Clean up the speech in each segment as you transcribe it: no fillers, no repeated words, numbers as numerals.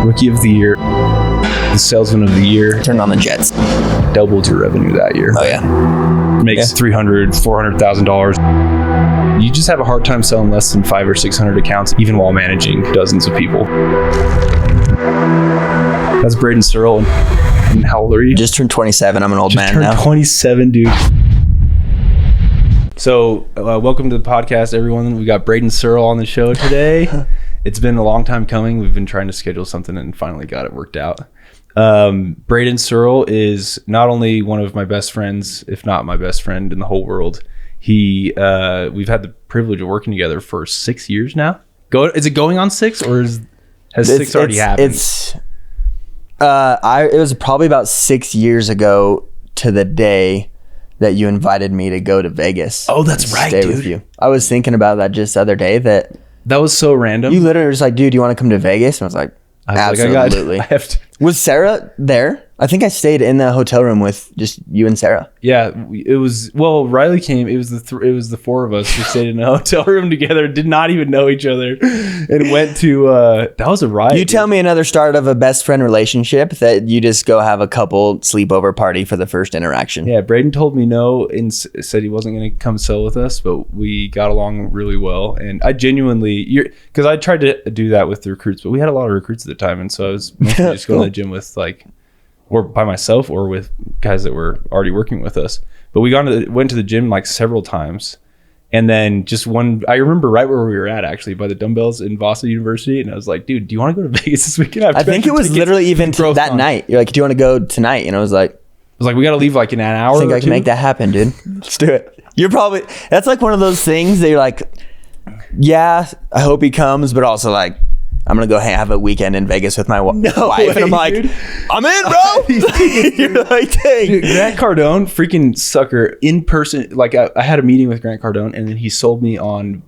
Rookie of the Year, the Salesman of the Year. Turned on the Jets. Doubled your revenue that year. Oh, yeah. Makes $300,000, $400,000. You just have a hard time selling less than 500 or 600 accounts, even while managing dozens of people. That's Brayden Searle. And how old are you? Just turned 27. I'm an old man now. Just turned 27, dude. So, welcome to the podcast, everyone. We got Brayden Searle on the show today. It's been a long time coming. We've been trying to schedule something and finally got it worked out. Brayden Searle is not only one of my best friends, if not my best friend in the whole world. We've had the privilege of working together for 6 years now. Is it going on 6, or has 6 already happened? It was probably about 6 years ago to the day that you invited me to go to Vegas. Oh, that's right, stay dude. With you. I was thinking about that just the other day. That was so random. You literally were just like, dude, do you want to come to Vegas? And I was like, absolutely. I have to. Was Sarah there? I think I stayed in the hotel room with just you and Sarah. Yeah, it was. Well, Riley came. It was the 4 of us who stayed in a hotel room together. Did not even know each other, and went to. That was a ride. You tell me another start of a best friend relationship that you just go have a couple sleepover party for the first interaction. Yeah, Brayden told me no and said he wasn't going to come sell with us, but we got along really well. And I genuinely, because I tried to do that with the recruits, but we had a lot of recruits at the time, and so I was mostly just going to the gym with or by myself or with guys that were already working with us. But we went to the gym several times. And then I remember right where we were at, actually, by the dumbbells in Vasa University. And I was like, dude, do you want to go to Vegas this weekend? I think it was literally even that night. You're like, do you want to go tonight? And I was like, we got to leave in an hour. I think I can make that happen, dude. Let's do it. That's one of those things that you're like, yeah, I hope he comes, but also I'm going to go have a weekend in Vegas with my wife. And I'm like, dude. I'm in, bro. You're like, dang. Dude, Grant Cardone, freaking sucker, in person. I had a meeting with Grant Cardone, and then he sold me on,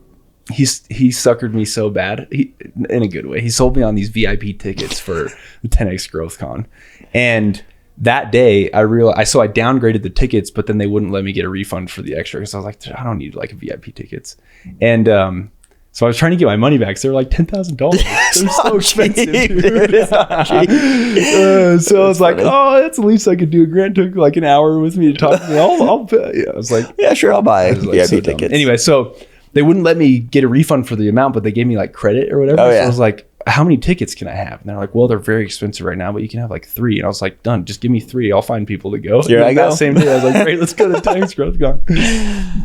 he suckered me so bad, in a good way. He sold me on these VIP tickets for the 10X Growth Con. And that day, I realized, I downgraded the tickets, but then they wouldn't let me get a refund for the extra. Because I was like, I don't need VIP tickets. And, so I was trying to get my money back. So they were $10,000. They're so expensive, dude. It's not cheap. So I was like, that's the least I could do. Grant took an hour with me to talk to me. I'll pay. I was like, yeah, sure, I'll buy VIP tickets. Anyway, so they wouldn't let me get a refund for the amount, but they gave me credit or whatever. Oh, yeah. So I was like, how many tickets can I have? And they're like, well, they're very expensive right now, but you can have 3. And I was like, done. Just give me 3. I'll find people to go. Here I go. That same day, I was like, great, let's go to the 10X Growth Con.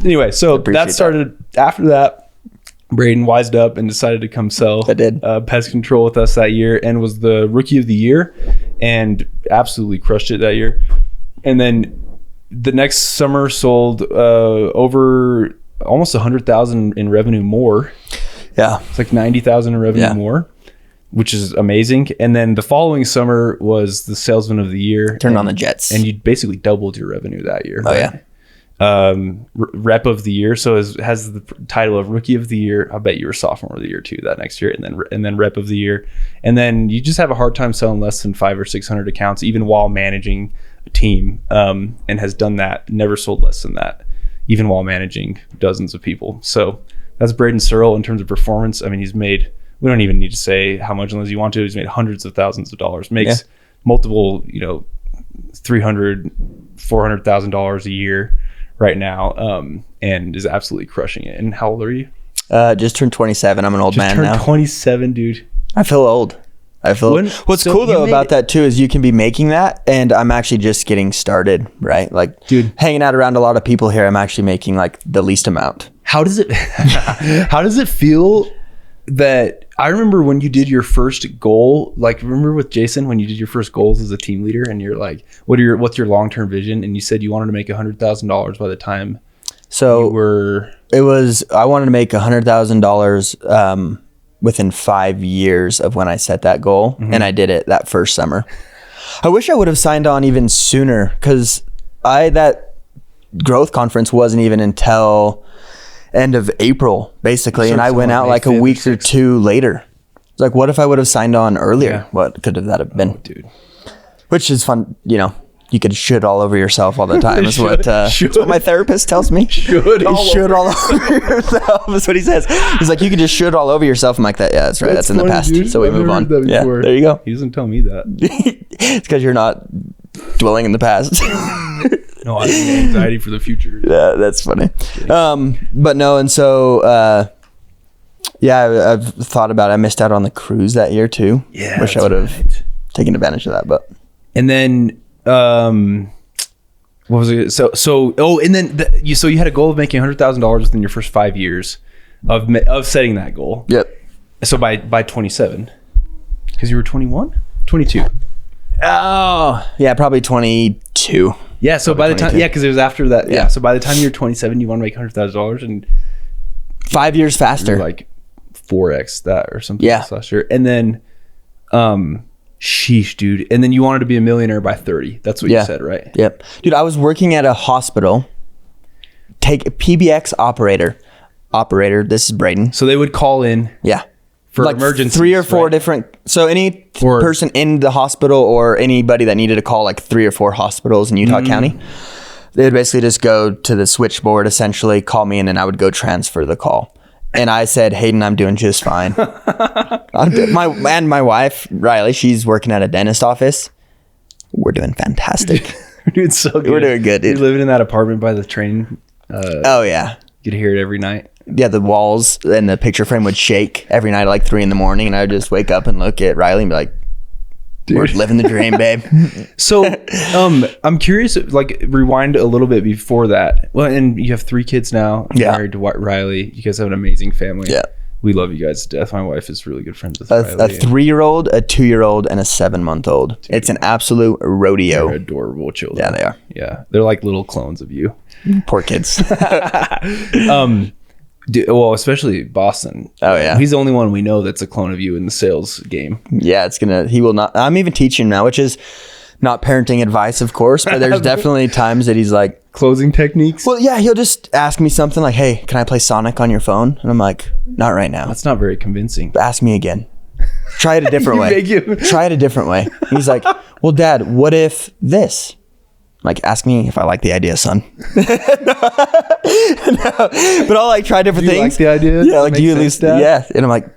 Anyway, so that started after that. Brayden wised up and decided to come sell pest control with us that year, and was the Rookie of the Year and absolutely crushed it that year. And then the next summer sold over almost 100,000 in revenue more. Yeah. It's 90,000 in revenue more, which is amazing. And then the following summer was the Salesman of the Year. Turned on the Jets. And you basically doubled your revenue that year. Oh, right? Yeah. Rep of the Year, so has the title of Rookie of the Year. I bet you were Sophomore of the Year too that next year, and then Rep of the Year. And then you just have a hard time selling less than 500 or 600 accounts, even while managing a team, and has done that, never sold less than that, even while managing dozens of people. So that's Brayden Searle in terms of performance. I mean, he's made, we don't even need to say how much unless you want to, he's made hundreds of thousands of dollars, makes multiple, $300,000, $400,000 a year right now, and is absolutely crushing it. And how old are you? Just turned 27. I'm an old man now. 27, dude. I feel old. What's cool though about that too is you can be making that, and I'm actually just getting started, right? Dude, hanging out around a lot of people here, I'm actually making the least amount. How does it feel that I remember when you did your first goal, remember with Jason when you did your first goals as a team leader, and you're like, what's your long-term vision? And you said you wanted to make $100,000 by the time I wanted to make $100,000 within 5 years of when I set that goal. And I did it that first summer. I wish I would have signed on even sooner, because that growth conference wasn't even until end of April, basically, and I went out a week or 2 later. It's what if I would have signed on earlier? Yeah. What could that have been? Dude. Which is fun, You could should all over yourself all the time is that's what my therapist tells me. Should all over yourself is what he says. He's like, you can just should all over yourself. I'm like, that. Yeah, that's right. That's in the past. Dude. So we move on. Yeah, there you go. He doesn't tell me that. It's because you're not dwelling in the past. No, I have anxiety for the future. Yeah, that's funny. But no, and so yeah, I've thought about it. I missed out on the cruise that year too. Yeah, wish I would have taken advantage of that. But and then what was it? And then so you had a goal of making $100,000 within your first 5 years of setting that goal. Yep. So by 27, because you were 21, 22. Oh yeah, probably 22. Yeah. So by the time, 22. because it was after that. Yeah. So by the time you're 27, you want to make $100,000 and 5 years faster. Like 4x that or something. Yeah. Last year, and then, sheesh, dude. And then you wanted to be a millionaire by 30. That's what you said, right? Yep. Dude, I was working at a hospital. Take a PBX operator. This is Brayden. So they would call in. Yeah. For like emergencies, 3 or 4 different. So any person in the hospital or anybody that needed to call like 3 or 4 hospitals in Utah County, they would basically just go to the switchboard, essentially call me in, and I would go transfer the call. And I said, Hayden, I'm doing just fine. My wife, Riley, she's working at a dentist office. We're doing fantastic. We're doing so good. We're doing good, dude. You're living in that apartment by the train. Oh, yeah. You could hear it every night. Yeah, the walls and the picture frame would shake every night at like 3 a.m. and I would just wake up and look at Riley and be like, we're living the dream, babe. So I'm curious, like rewind a little bit before that. Well, and you have 3 kids now. Married to Riley. You guys have an amazing family. Yeah. We love you guys to death. My wife is really good friends with A Riley. 3-year-old, a 2-year-old, and a 7-month-old. It's an absolute rodeo. They're adorable children. Yeah, they are. Yeah. They're like little clones of you. Poor kids. Well, especially Boston. Oh, yeah. He's the only one we know that's a clone of you in the sales game. Yeah, he will not. I'm even teaching now, which is not parenting advice, of course, but there's definitely times that he's like, closing techniques. Well, yeah, he'll just ask me something like, hey, can I play Sonic on your phone? And I'm like, not right now. That's not very convincing. Ask me again. Try it a different way. Try it a different way. He's like, well, Dad, what if this? Like, ask me if I like the idea, son. No. But I'll like try different things. Like the idea? Yeah, like, do you at least, yeah. And I'm like,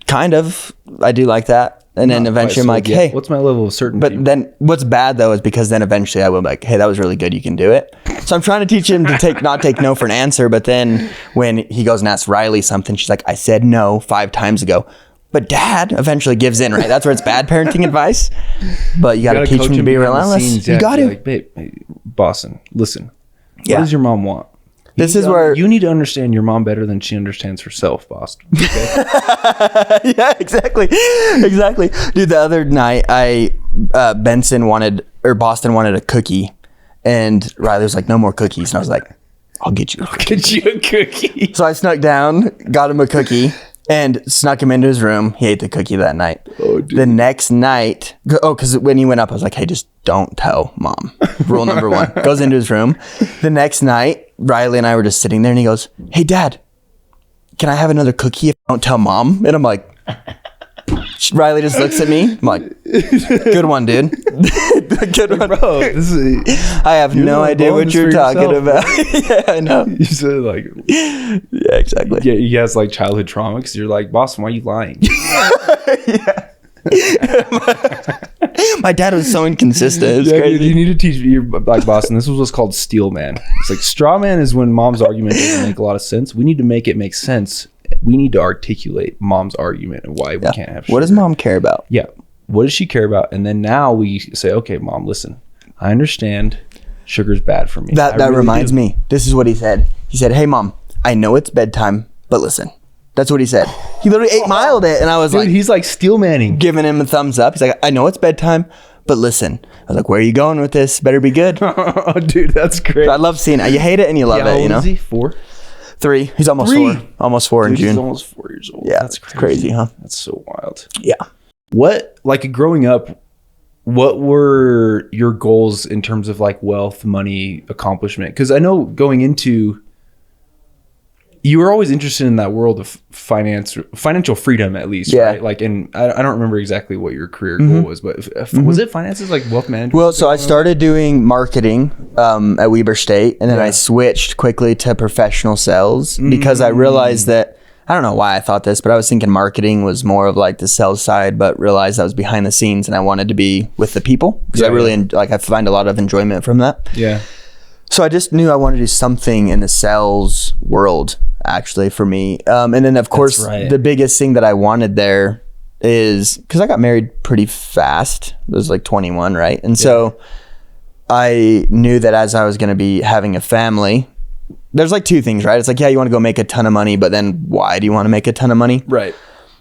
kind of, I do like that. And then eventually I'm like, hey, what's my level of certainty? But then what's bad though is because then eventually I will be like, hey, that was really good. You can do it. So I'm trying to teach him to not take no for an answer. But then when he goes and asks Riley something, she's like, I said no 5 times ago. But Dad eventually gives in, right? That's where it's bad parenting advice. But you got to teach him to be relentless. You got to. Like, babe, Boston, listen. Yeah. What does your mom want? This is where you need to understand your mom better than she understands herself, Boston. Okay? Yeah, exactly. Dude, the other night Boston wanted a cookie, and Riley was like, no more cookies. And I was like, I'll get you a cookie. Get you a cookie. So I snuck down, got him a cookie, and snuck him into his room. He ate the cookie that night. Oh, dude. The next night, because when he went up, I was like, hey, just don't tell Mom. Rule number 1. Goes into his room. The next night, Riley and I were just sitting there, and he goes, hey, Dad, can I have another cookie if I don't tell Mom? And I'm like, Riley just looks at me. I'm like, good one, dude. Good one. Bro, I have no idea what you're talking about. Yeah, I know. You said like, yeah, exactly. Yeah, you guys like childhood trauma because you're like, Boston, why are you lying? Yeah. My dad was so inconsistent. It was crazy. You need to teach your like Boston. This was what's called steel man. It's like straw man is when Mom's argument doesn't make a lot of sense. We need to make it make sense. We need to articulate Mom's argument and why we can't have sugar. What does Mom care about? Yeah. What does she care about? And then now we say, okay, Mom, listen, I understand sugar's bad for me. That really reminds me. This is what he said. He said, hey, Mom, I know it's bedtime, but listen. That's what he said. He literally 8-miled it, and I was like... Dude, he's like steel manning. Giving him a thumbs up. He's like, I know it's bedtime, but listen. I was like, where are you going with this? Better be good. Oh, dude, that's great. So I love seeing it. You hate it and you love it, you know? How old is he? 4? 3. He's almost 4. Almost 4 in June. He's almost 4 years old. Yeah, that's crazy. Crazy, huh? That's so wild. Yeah. What, like growing up, what were your goals in terms of like wealth, money, accomplishment? Because I know going into you were always interested in that world of financial freedom, at least, right? Like, and I don't remember exactly what your career goal was, but was it finances, like wealth management? Well, so I started doing marketing at Weber State, and then I switched quickly to professional sales because I realized that, I don't know why I thought this, but I was thinking marketing was more of like the sales side, but realized I was behind the scenes and I wanted to be with the people because I really like I find a lot of enjoyment from that. Yeah. So I just knew I wanted to do something in the sales world, actually, for me. And then, of course, the biggest thing that I wanted there is because I got married pretty fast. It was like 21, right? And so I knew that as I was going to be having a family, there's like two things, right? It's like, yeah, you want to go make a ton of money, but then why do you want to make a ton of money? Right.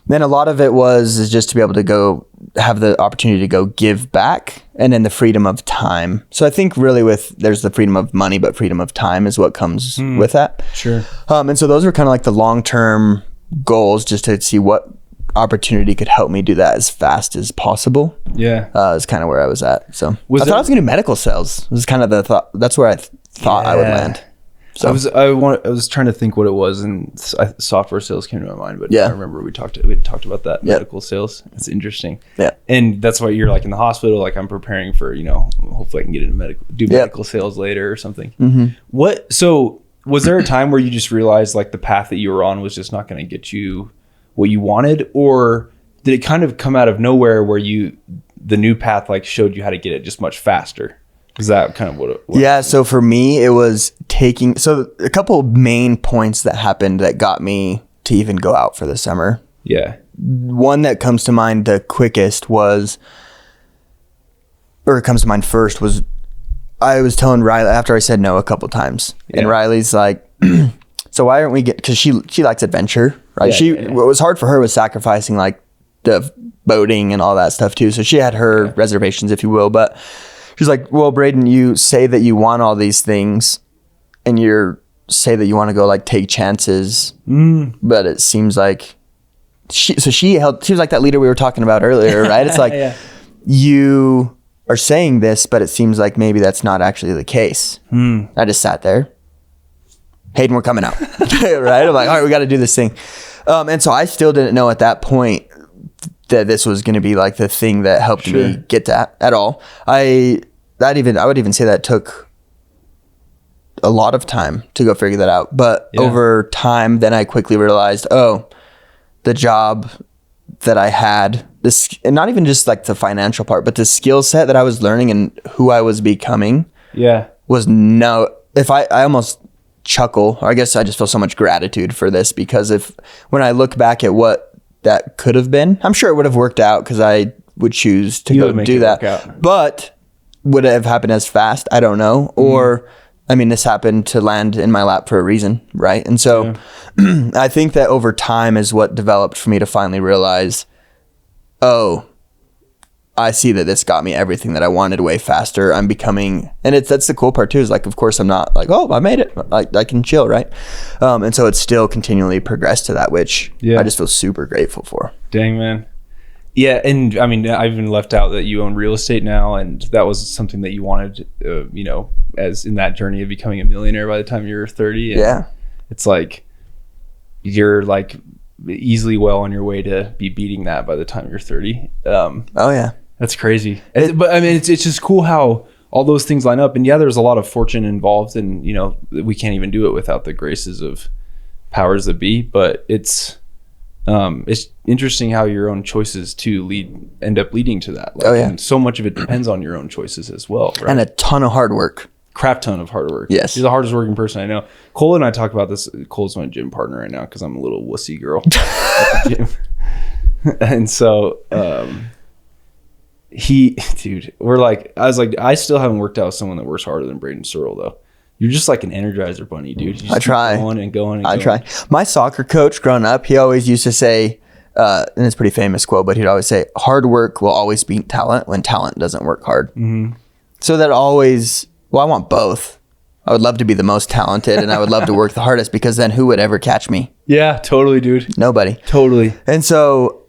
Then a lot of it is just to be able to go have the opportunity to go give back, and then the freedom of time. So I think really there's the freedom of money, but freedom of time is what comes with that. Sure. And so those are kind of like the long-term goals, just to see what opportunity could help me do that as fast as possible. Yeah. Is kind of where I was at. So I thought I was going to do medical sales. It was kind of the thought. That's where I thought I would land. So I was trying to think what it was, and software sales came to my mind. But I remember we talked about that medical sales. It's interesting. Yeah, and that's why you're like in the hospital. Like I'm preparing for hopefully I can get into medical sales later or something. Mm-hmm. So was there a time where you just realized like the path that you were on was just not going to get you what you wanted, or did it kind of come out of nowhere where the new path like showed you how to get it just much faster? Is that kind of what it was? Yeah, so for me, it was a couple of main points that happened that got me to even go out for the summer. Yeah. One that comes to mind the quickest comes to mind first was, I was telling Riley after I said no a couple times. Yeah. And Riley's like, so why aren't we because she likes adventure, right? What was hard for her was sacrificing like the boating and all that stuff too. So she had her reservations, if you will, but she's like, well, Brayden, you say that you want all these things and say that you want to go like take chances. But it seems like she was like that leader we were talking about earlier, right? It's like, you are saying this, but it seems like maybe that's not actually the case. I just sat there. Hayden, we're coming out. Right? I'm like, all right, we got to do this thing. And so I still didn't know at that point that this was going to be like the thing that helped me get that at all. I would even say that took a lot of time to go figure that out. But over time, then I quickly realized, the job that I had, and not even just like the financial part, but the skill set that I was learning and who I was becoming was I almost chuckle, or I guess I just feel so much gratitude for this, because when I look back at what that could have been, I'm sure it would have worked out because I would choose to go do that. But would it have happened as fast? I don't know. Or, I mean, this happened to land in my lap for a reason, right? And so I think that over time is what developed for me to finally realize, I see that this got me everything that I wanted way faster. I'm becoming, and that's the cool part too, is like, of course I'm not like, I made it. I can chill, right? And so it's still continually progressed to that, which I just feel super grateful for. Dang, man. Yeah, and I mean, I've even left out that you own real estate now, and that was something that you wanted, as in that journey of becoming a millionaire by the time you were 30. And it's like you're like easily well on your way to be beating that by the time you're 30. That's crazy. But I mean, it's just cool how all those things line up. And there's a lot of fortune involved, and we can't even do it without the graces of powers that be. But it's interesting how your own choices too end up leading to that. And so much of it depends on your own choices as well, right? And a ton of hard work. Crap ton of hard work. Yes. He's the hardest working person I know. Cole and I talk about this. Cole's my gym partner right now because I'm a little wussy girl at the gym. And so I still haven't worked out with someone that works harder than Brayden Searle though. You're just like an Energizer bunny, dude. I try. Going. I try. My soccer coach growing up, he always used to say, and it's a pretty famous quote, but he'd always say, hard work will always beat talent when talent doesn't work hard. Mm-hmm. So that always, I want both. I would love to be the most talented, and I would love to work the hardest, because then who would ever catch me? Yeah, totally, dude. Nobody. Totally. And so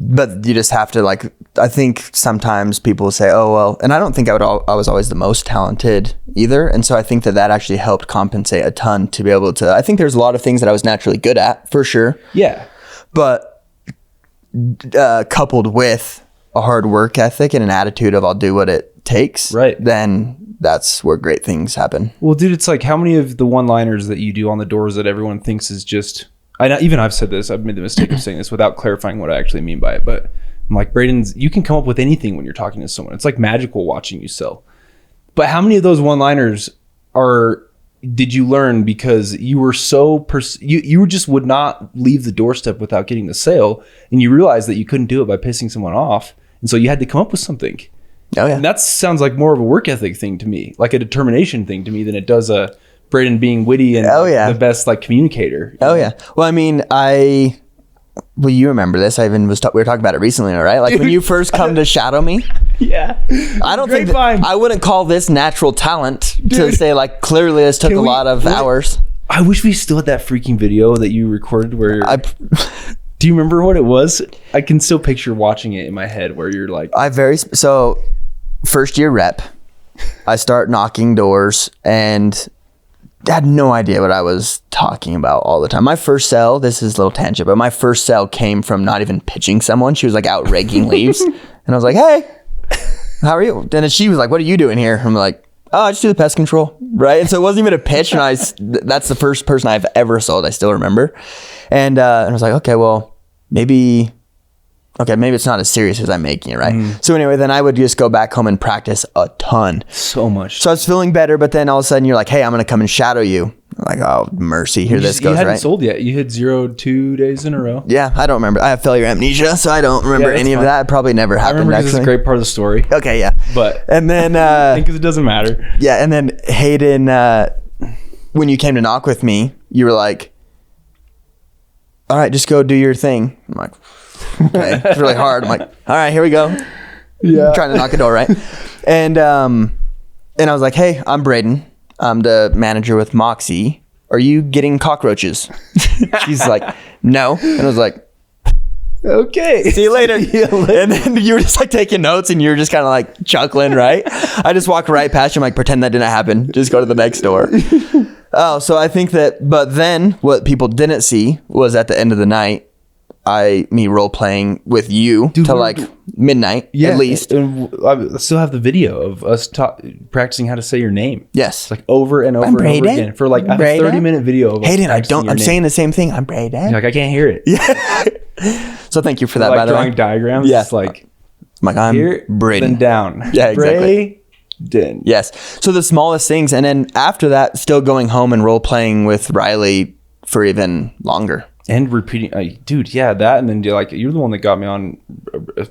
but you just have to like, I think sometimes people say, oh, well, and I don't think I was always the most talented either. And so I think that actually helped compensate a ton to be able to, I think there's a lot of things that I was naturally good at for sure. Yeah. But coupled with a hard work ethic and an attitude of I'll do what it takes, right? Then that's where great things happen. Well, dude, it's like how many of the one-liners that you do on the doors that everyone thinks is just, I've said this, I've made the mistake of saying this without clarifying what I actually mean by it, but I'm like, Brayden, you can come up with anything when you're talking to someone. It's like magical watching you sell. But how many of those one-liners did you learn because you were so you just would not leave the doorstep without getting the sale, and you realized that you couldn't do it by pissing someone off, and so you had to come up with something. Oh yeah. And that sounds like more of a work ethic thing to me, like a determination thing to me, than it does a Brayden being witty and the best like communicator. Oh yeah. Well, I mean, well, you remember this. We were talking about it recently, right? Like, dude, when you first come to shadow me. Yeah. I don't think I wouldn't call this natural talent, dude, to say like clearly this took a lot of hours. I wish we still had that freaking video that you recorded where do you remember what it was? I can still picture watching it in my head where you're like, so first year rep, I start knocking doors and had no idea what I was talking about all the time. My first sell, this is a little tangent, but my first sell came from not even pitching someone. She was like out raking leaves. And I was like, hey, how are you? And then she was like, what are you doing here? I'm like, oh, I just do the pest control. Right. And so it wasn't even a pitch. And that's the first person I've ever sold. I still remember. And I was like, okay, well, maybe it's not as serious as I'm making it, right? So anyway, then I would just go back home and practice a ton. So much. So I was feeling better, but then all of a sudden you're like, hey, I'm going to come and shadow you. I'm like, oh, mercy, here this goes, you hadn't right? sold yet. You hit 2 days in a row. Yeah, I don't remember. I have failure amnesia, so I don't remember any of that. It probably never happened, I remember this is a great part of the story. Okay, yeah. And then... because it doesn't matter. Yeah, and then Hayden, when you came to knock with me, you were like, all right, just go do your thing. I'm like... Okay, it's really hard. I'm like, all right, here we go. Yeah, trying to knock a door, right? And I was like, hey, I'm Brayden. I'm the manager with Moxie. Are you getting cockroaches? She's like, no. And I was like, okay, see you later. And then you were just like taking notes, and you were just kind of like chuckling, right? I just walked right past you. I'm like, pretend that didn't happen. Just go to the next door. Oh, so I think that. But then what people didn't see was at the end of the night, me role playing with you till like midnight at least. And I still have the video of us practicing how to say your name. Yes, it's like over and over and over again for like a 30-minute video of Hayden, I'm saying the same thing. I'm Brayden. You're like, I can't hear it. Yeah. So thank you for that. Like by the drawing way, diagrams. Yeah, it's like I'm Brayden. Then down. Yeah, exactly. Brayden. Yes. So the smallest things, and then after that, still going home and role playing with Riley for even longer. And repeating, dude, yeah, that. And then you're the one that got me on,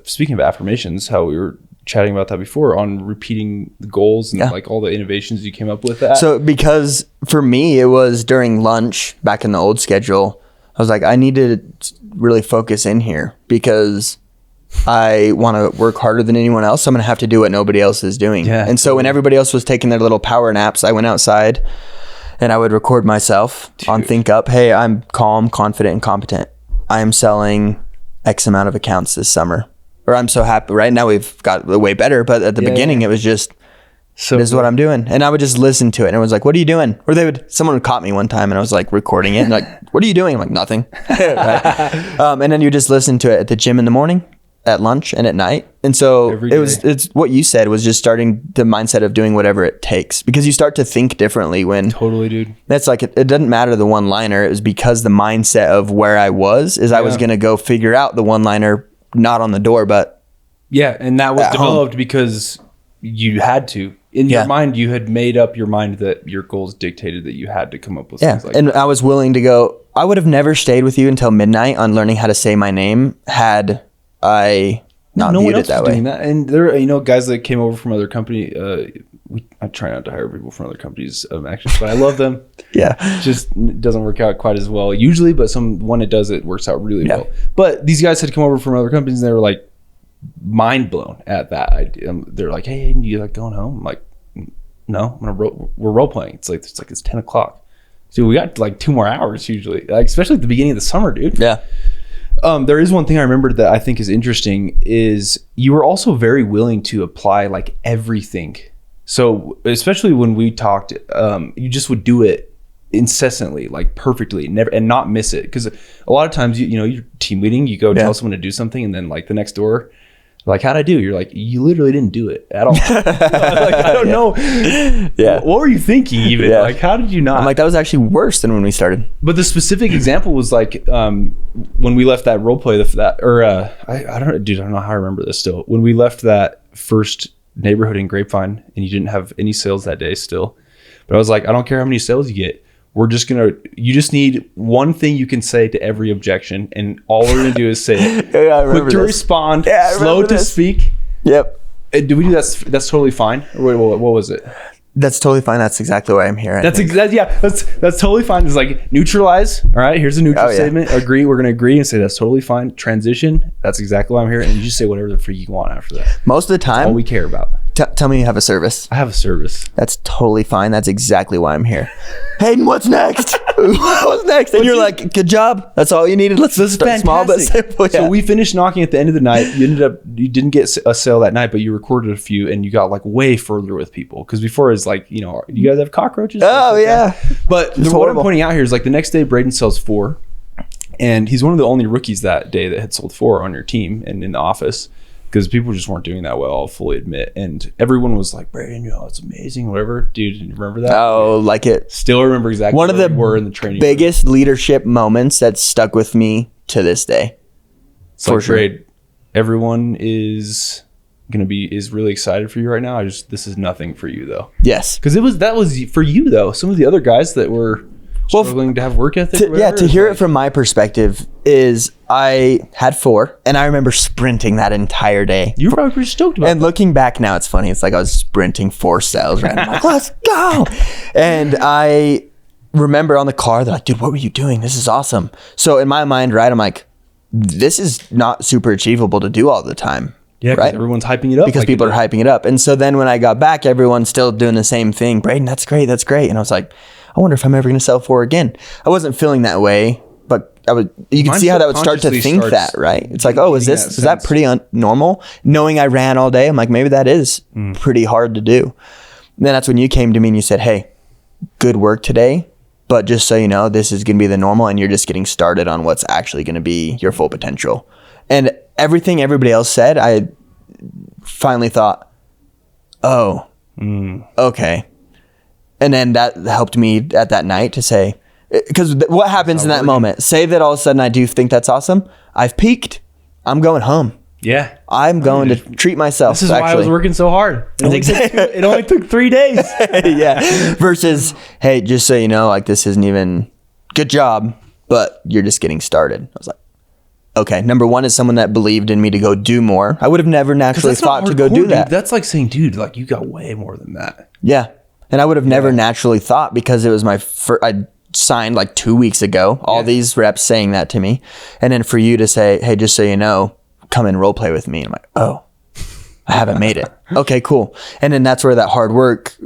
speaking of affirmations, how we were chatting about that before, on repeating the goals and like all the innovations you came up with. That. So because for me, it was during lunch back in the old schedule, I was like, I need to really focus in here because I want to work harder than anyone else. So I'm going to have to do what nobody else is doing. Yeah, and so when everybody else was taking their little power naps, I went outside and I would record myself on Think Up. Hey, I'm calm, confident, and competent. I am selling X amount of accounts this summer. Or I'm so happy. Right now we've got way better, but at the beginning it was just, this is what I'm doing. And I would just listen to it. And it was like, what are you doing? Or someone would caught me one time and I was like recording it. And like, what are you doing? I'm like, nothing. Right? And then you just listen to it at the gym in the morning, at lunch, and at night. And so it's what you said was just starting the mindset of doing whatever it takes, because you start to think differently when totally, dude. That's like, it doesn't matter the one liner. It was because the mindset of where I was I was going to go figure out the one liner, not on the door, but and that was developed home. Because you had to, in your mind, you had made up your mind that your goals dictated that you had to come up with things like and that. I was willing to go. I would have never stayed with you until midnight on learning how to say my name had I not viewed it that way. That. And there, guys that came over from other company. I try not to hire people from other companies, actually, but I love them. Just doesn't work out quite as well usually, but when it does, it works out really well. But these guys had come over from other companies, and they were like mind blown at that idea. They're like, "Hey, you like going home?" I'm like, "No, we're role playing." It's 10 o'clock. So we got like 2 more hours usually, like, especially at the beginning of the summer, dude. Yeah. There is one thing I remembered that I think is interesting is you were also very willing to apply like everything. So especially when we talked, you just would do it incessantly, like perfectly, never and not miss it. Because a lot of times, you know, you're team leading, you go tell someone to do something, and then like the next door, like, how'd I do? You're like, you literally didn't do it at all. Like, I don't know. Yeah. What were you thinking even? Yeah. Like, how did you not? I'm like, that was actually worse than when we started. But the specific example was like, when we left that role play, I don't know how I remember this still. When we left that first neighborhood in Grapevine and you didn't have any sales that day still. But I was like, I don't care how many sales you get. You just need one thing you can say to every objection, and all we're gonna do is say it. Quick to respond, slow to speak. Yep. Do we do that? That's totally fine. Wait, what was it? That's totally fine. That's exactly why I'm here. That's totally fine. It's like neutralize. All right, here's a neutral statement. Agree. We're gonna agree and say that's totally fine. Transition. That's exactly why I'm here, and you just say whatever the freak you want after that. Most of the time, that's all we care about. Tell me you have a service. I have a service. That's totally fine. That's exactly why I'm here. Hayden, what's next? What's next? And you're like, good job. That's all you needed. Let's start small but simple. Yeah. So we finished knocking at the end of the night. You didn't get a sale that night, but you recorded a few, and you got like way further with people. Because before it's like, you know, you guys have cockroaches. Oh yeah. But what I'm pointing out here is like the next day, Brayden sells 4, and he's one of the only rookies that day that had sold 4 on your team and in the office. Because people just weren't doing that well, I'll fully admit. And everyone was like, Brayden, you know, it's amazing, whatever. Dude, you remember that? Oh, like it. Still remember exactly one of the were in the training biggest room. Leadership moments that stuck with me to this day. It's for like, sure. Brayden, everyone is really excited for you right now. This is nothing for you though. Yes. Because that was for you though. Some of the other guys that were struggling to have work ethic. To hear it from my perspective is I had 4 and I remember sprinting that entire day. You were probably pretty stoked about it. And looking back now, it's funny. It's like I was sprinting 4 sales right now. I'm like, let's go. And I remember on the car, they're like, dude, what were you doing? This is awesome. So in my mind, right, I'm like, this is not super achievable to do all the time. Yeah, right? Everyone's hyping it up. Because people are hyping it up. And so then when I got back, everyone's still doing the same thing. Brayden, that's great. That's great. And I was like, I wonder if I'm ever going to sell 4 again. I wasn't feeling that way, but you can see how that would start to think that, right? It's like, oh, is that pretty normal? Knowing I ran all day, I'm like, maybe that is pretty hard to do. And then that's when you came to me and you said, hey, good work today, but just so you know, this is going to be the normal and you're just getting started on what's actually going to be your full potential. And everything everybody else said, I finally thought, oh, okay. And then that helped me at that night to say, because what happens in that moment? Say that all of a sudden I do think that's awesome. I've peaked. I'm going home. Yeah. I'm going to treat myself. This is why I was working so hard. It only took 3 days. Yeah. Versus, hey, just so you know, like this isn't even good job, but you're just getting started. I was like, okay, number one is someone that believed in me to go do more. I would have never naturally thought to go do that. Dude. That's like saying, dude, like you got way more than that. Yeah. And I would have never naturally thought because it was my first, I signed like 2 weeks ago, all these reps saying that to me. And then for you to say, hey, just so you know, come and role play with me. And I'm like, oh, I haven't made it. Okay, cool. And then that's where that hard work,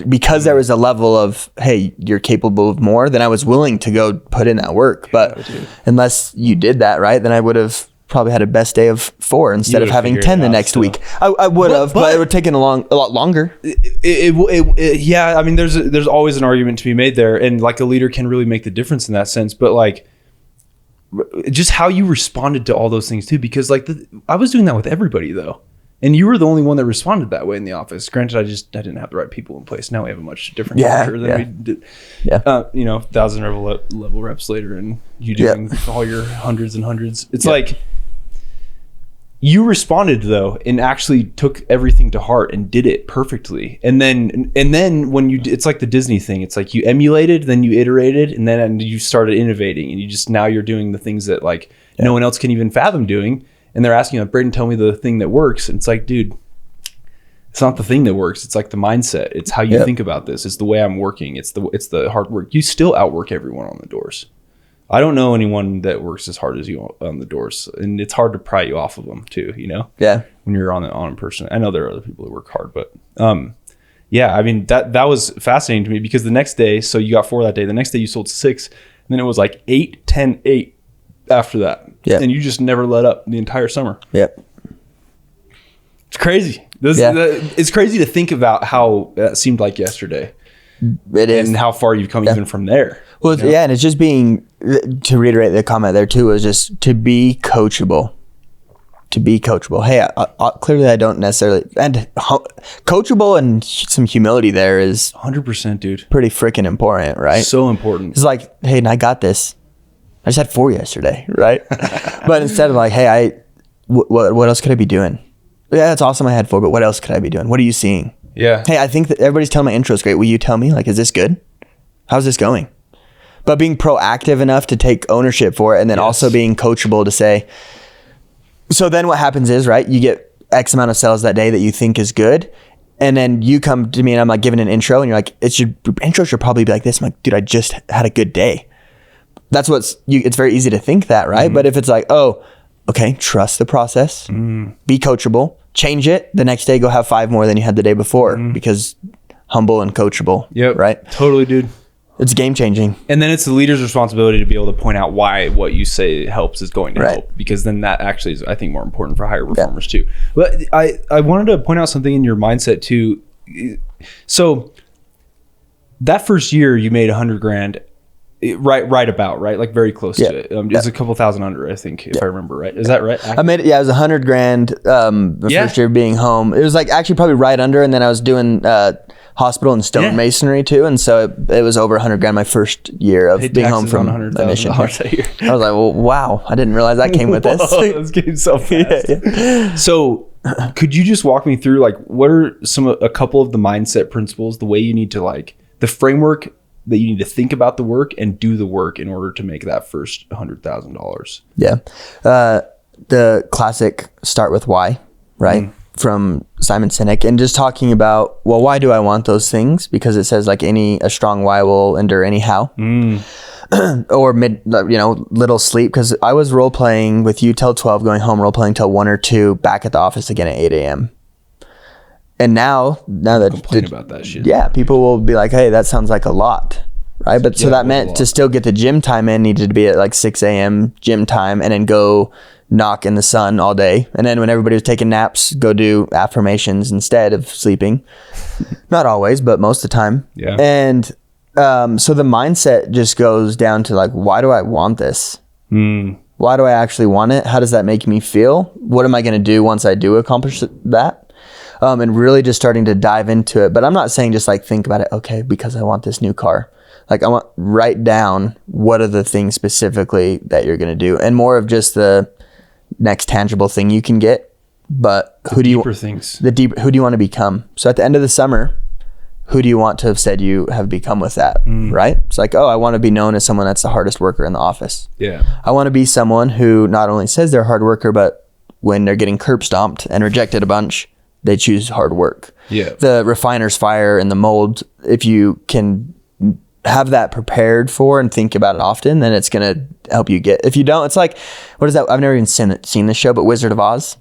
because there was a level of, hey, you're capable of more, then I was willing to go put in that work. But unless you did that, right, then I would have probably had a best day of 4 instead of having 10 the next week. I would have, but it would have taken a lot longer. Yeah, I mean, there's always an argument to be made there, and like a leader can really make the difference in that sense. But like, just how you responded to all those things too, because like I was doing that with everybody though, and you were the only one that responded that way in the office. Granted, I didn't have the right people in place. Now we have a much different culture than we did. Yeah, 1,000 level reps later, and you doing all your hundreds and hundreds. It's like. You responded though, and actually took everything to heart and did it perfectly. And then when it's like the Disney thing. It's like you emulated, then you iterated, and then you started innovating, and now you're doing the things that like no one else can even fathom doing. And they're asking, like, Brayden, tell me the thing that works. And it's like, dude, it's not the thing that works. It's like the mindset. It's how you think about this. It's the way I'm working. It's the hard work. You still outwork everyone on the doors. I don't know anyone that works as hard as you on the doors, and it's hard to pry you off of them too, Yeah. When you're on in person. I know there are other people that work hard, but yeah, I mean, that was fascinating to me because the next day, so you got 4 that day, the next day you sold 6, and then it was like 8, 10, 8 after that. Yeah. And you just never let up the entire summer. Yep. It's crazy. It's crazy to think about how that seemed like yesterday. It is. And how far you've come even from there. Well, yeah, and it's just being, to reiterate the comment there too, is just to be coachable. To be coachable. Hey, clearly I don't necessarily, and coachable and some humility there is 100%, dude. Pretty freaking important, right? So important. It's like, hey, and I got this. I just had 4 yesterday, right? But instead of like, hey, what else could I be doing? Yeah, that's awesome. I had 4, but what else could I be doing? What are you seeing? Yeah. Hey, I think that everybody's telling my intro is great. Will you tell me, like, is this good? How's this going? But being proactive enough to take ownership for it, and then also being coachable to say, so then what happens is, right, you get X amount of sales that day that you think is good. And then you come to me and I'm like giving an intro and you're like, intro should probably be like this. I'm like, dude, I just had a good day. That's it's very easy to think that, right? Mm-hmm. But if it's like, oh, okay, trust the process, be coachable, change it. The next day, go have 5 more than you had the day before because humble and coachable. Yep. Right? Totally, dude. It's game changing. And then it's the leader's responsibility to be able to point out why what you say helps is going to help, because then that actually is, I think, more important for higher performers too. But I wanted to point out something in your mindset too. So that first year you made $100,000, right? Like very close to it. It's a couple thousand under, I think, if I remember right. Is that right? I made it. Yeah, it was $100,000. The first year being home, it was like actually probably right under, and then I was doing hospital and stonemasonry too, and so it was over $100,000 my first year of being home from my mission. I was like, well, wow, I didn't realize that came with this. This came so fast. So, could you just walk me through like what are a couple of the mindset principles, the way you need to like the framework that you need to think about the work and do the work in order to make that first $100,000? Yeah, the classic start with why, right? From Simon Sinek, and just talking about, well, why do I want those things? Because it says like a strong why will endure anyhow. Or little sleep. Because I was role playing with you till 12, going home role playing till 1 or 2, back at the office again at 8 a.m. And now that complain about that shit. Yeah, people will be like, hey, that sounds like a lot, right? But so that meant to still get the gym time in, needed to be at like 6 a.m. gym time, and then go knock in the sun all day. And then when everybody was taking naps, go do affirmations instead of sleeping. Not always, but most of the time. Yeah. And so the mindset just goes down to like, why do I want this? Why do I actually want it? How does that make me feel? What am I going to do once I do accomplish that? And really just starting to dive into it. But I'm not saying just like think about it, okay, because I want this new car. Like write down what are the things specifically that you're going to do, and more of just the next tangible thing you can get. But who do you want to become? So at the end of the summer, who do you want to have said you have become with that? Right? It's like, oh, I want to be known as someone that's the hardest worker in the office. Yeah. I want to be someone who not only says they're a hard worker, but when they're getting curb stomped and rejected a bunch, they choose hard work. Yeah. The refiner's fire and the mold, if you can have that prepared for and think about it often, then it's going to help you get. If you don't, it's like, what is that? I've never even seen this show, but Wizard of Oz,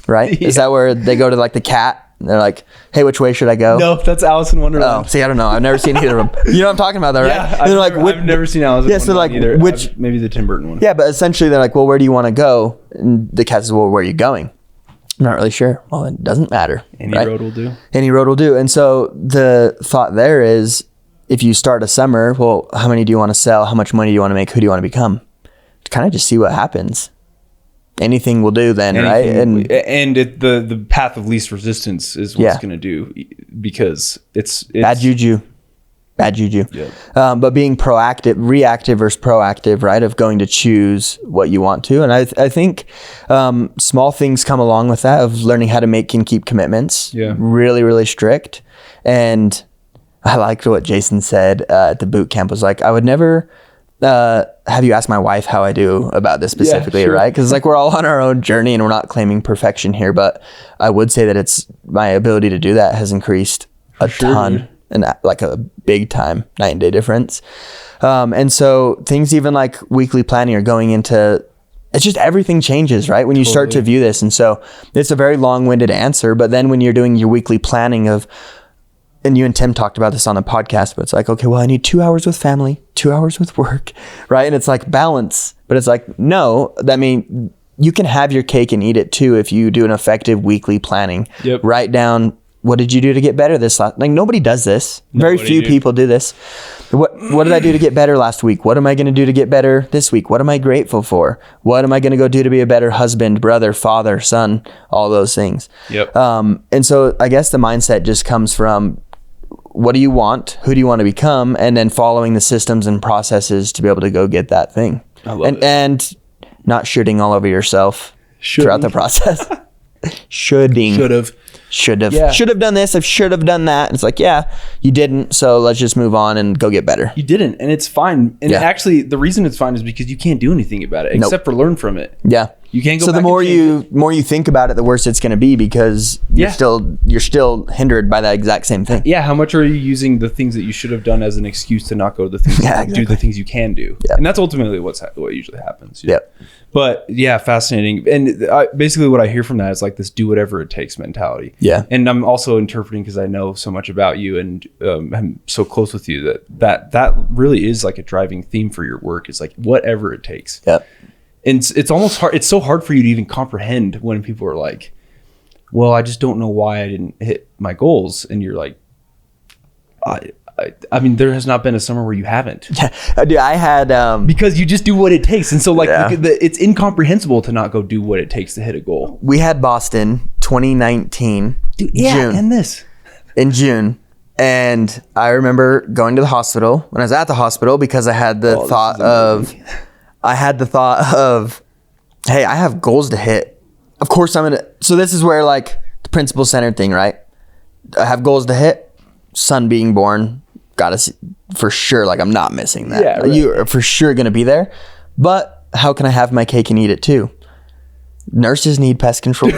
right? Yeah. Is that where they go to like the cat and they're like, hey, which way should I go? No, that's Alice in Wonderland. Oh, see, I don't know. I've never seen either of them. You know what I'm talking about though, right? Yeah, I've never seen Alice in Wonderland either. Which, maybe the Tim Burton one. Yeah, but essentially they're like, well, where do you want to go? And the cat says, well, where are you going? I'm not really sure. Well, it doesn't matter. Any road will do. Any road will do. And so the thought there is, if you start a summer, well, how many do you want to sell? How much money do you want to make? Who do you want to become? Kind of just see what happens. Anything will do then, right? And the path of least resistance is what's going to do, because it's bad juju. Yeah. But being proactive, reactive versus proactive, right? Of going to choose what you want to. And I think small things come along with that, of learning how to make and keep commitments. Yeah. Really, really strict. And I liked what Jason said at the boot camp, was like, I would never have you ask my wife how I do about this specifically, right? Because like we're all on our own journey and we're not claiming perfection here, but I would say that it's my ability to do that has increased a ton, and like a big time night and day difference. And so things even like weekly planning or going into, it's just everything changes, right? When you start to view this. And so it's a very long-winded answer, but then when you're doing your weekly planning of, and you and Tim talked about this on the podcast, but it's like, okay, well, I need 2 hours with family, 2 hours with work, right? And it's like balance, but it's like, no, I mean, you can have your cake and eat it too if you do an effective weekly planning. Yep. Write down, what did you do to get better this last? Like, nobody does this. Very few people do this. What did I do to get better last week? What am I going to do to get better this week? What am I grateful for? What am I going to go do to be a better husband, brother, father, son? All those things. Yep. And so I guess the mindset just comes from, what do you want? Who do you want to become? And then following the systems and processes to be able to go get that thing. I love it. And not shooting all over yourself throughout the process. Should have done this. I should have done that. And it's like, yeah, you didn't. So let's just move on and go get better. You didn't. And it's fine. And actually, the reason it's fine is because you can't do anything about it except for learn from it. Yeah. You can't go so back the more you think about it, the worse it's going to be, because you're still hindered by that exact same thing. Yeah. How much are you using the things that you should have done as an excuse to not go to the things do the things you can do? Yeah. And that's ultimately what usually happens. Yeah. But yeah, fascinating. And basically what I hear from that is like this do whatever it takes mentality. Yeah. And I'm also interpreting, because I know so much about you and I'm so close with you, that really is like a driving theme for your work. It's like whatever it takes. Yeah. And it's almost hard. It's so hard for you to even comprehend when people are like, well, I just don't know why I didn't hit my goals. And you're like, I mean, there has not been a summer where you haven't. Yeah, dude, I had because you just do what it takes. And so like it's incomprehensible to not go do what it takes to hit a goal. We had Boston 2019 Dude, yeah, June. And this in June. And I remember going to the hospital when I was at the hospital, because I had the thought of, hey, I have goals to hit. Of course I'm going to, so this is where like the principle centered thing, right? I have goals to hit, son being born, gotta see for sure. Like I'm not missing that. Yeah, right. You are for sure going to be there, but how can I have my cake and eat it too? Nurses need pest control.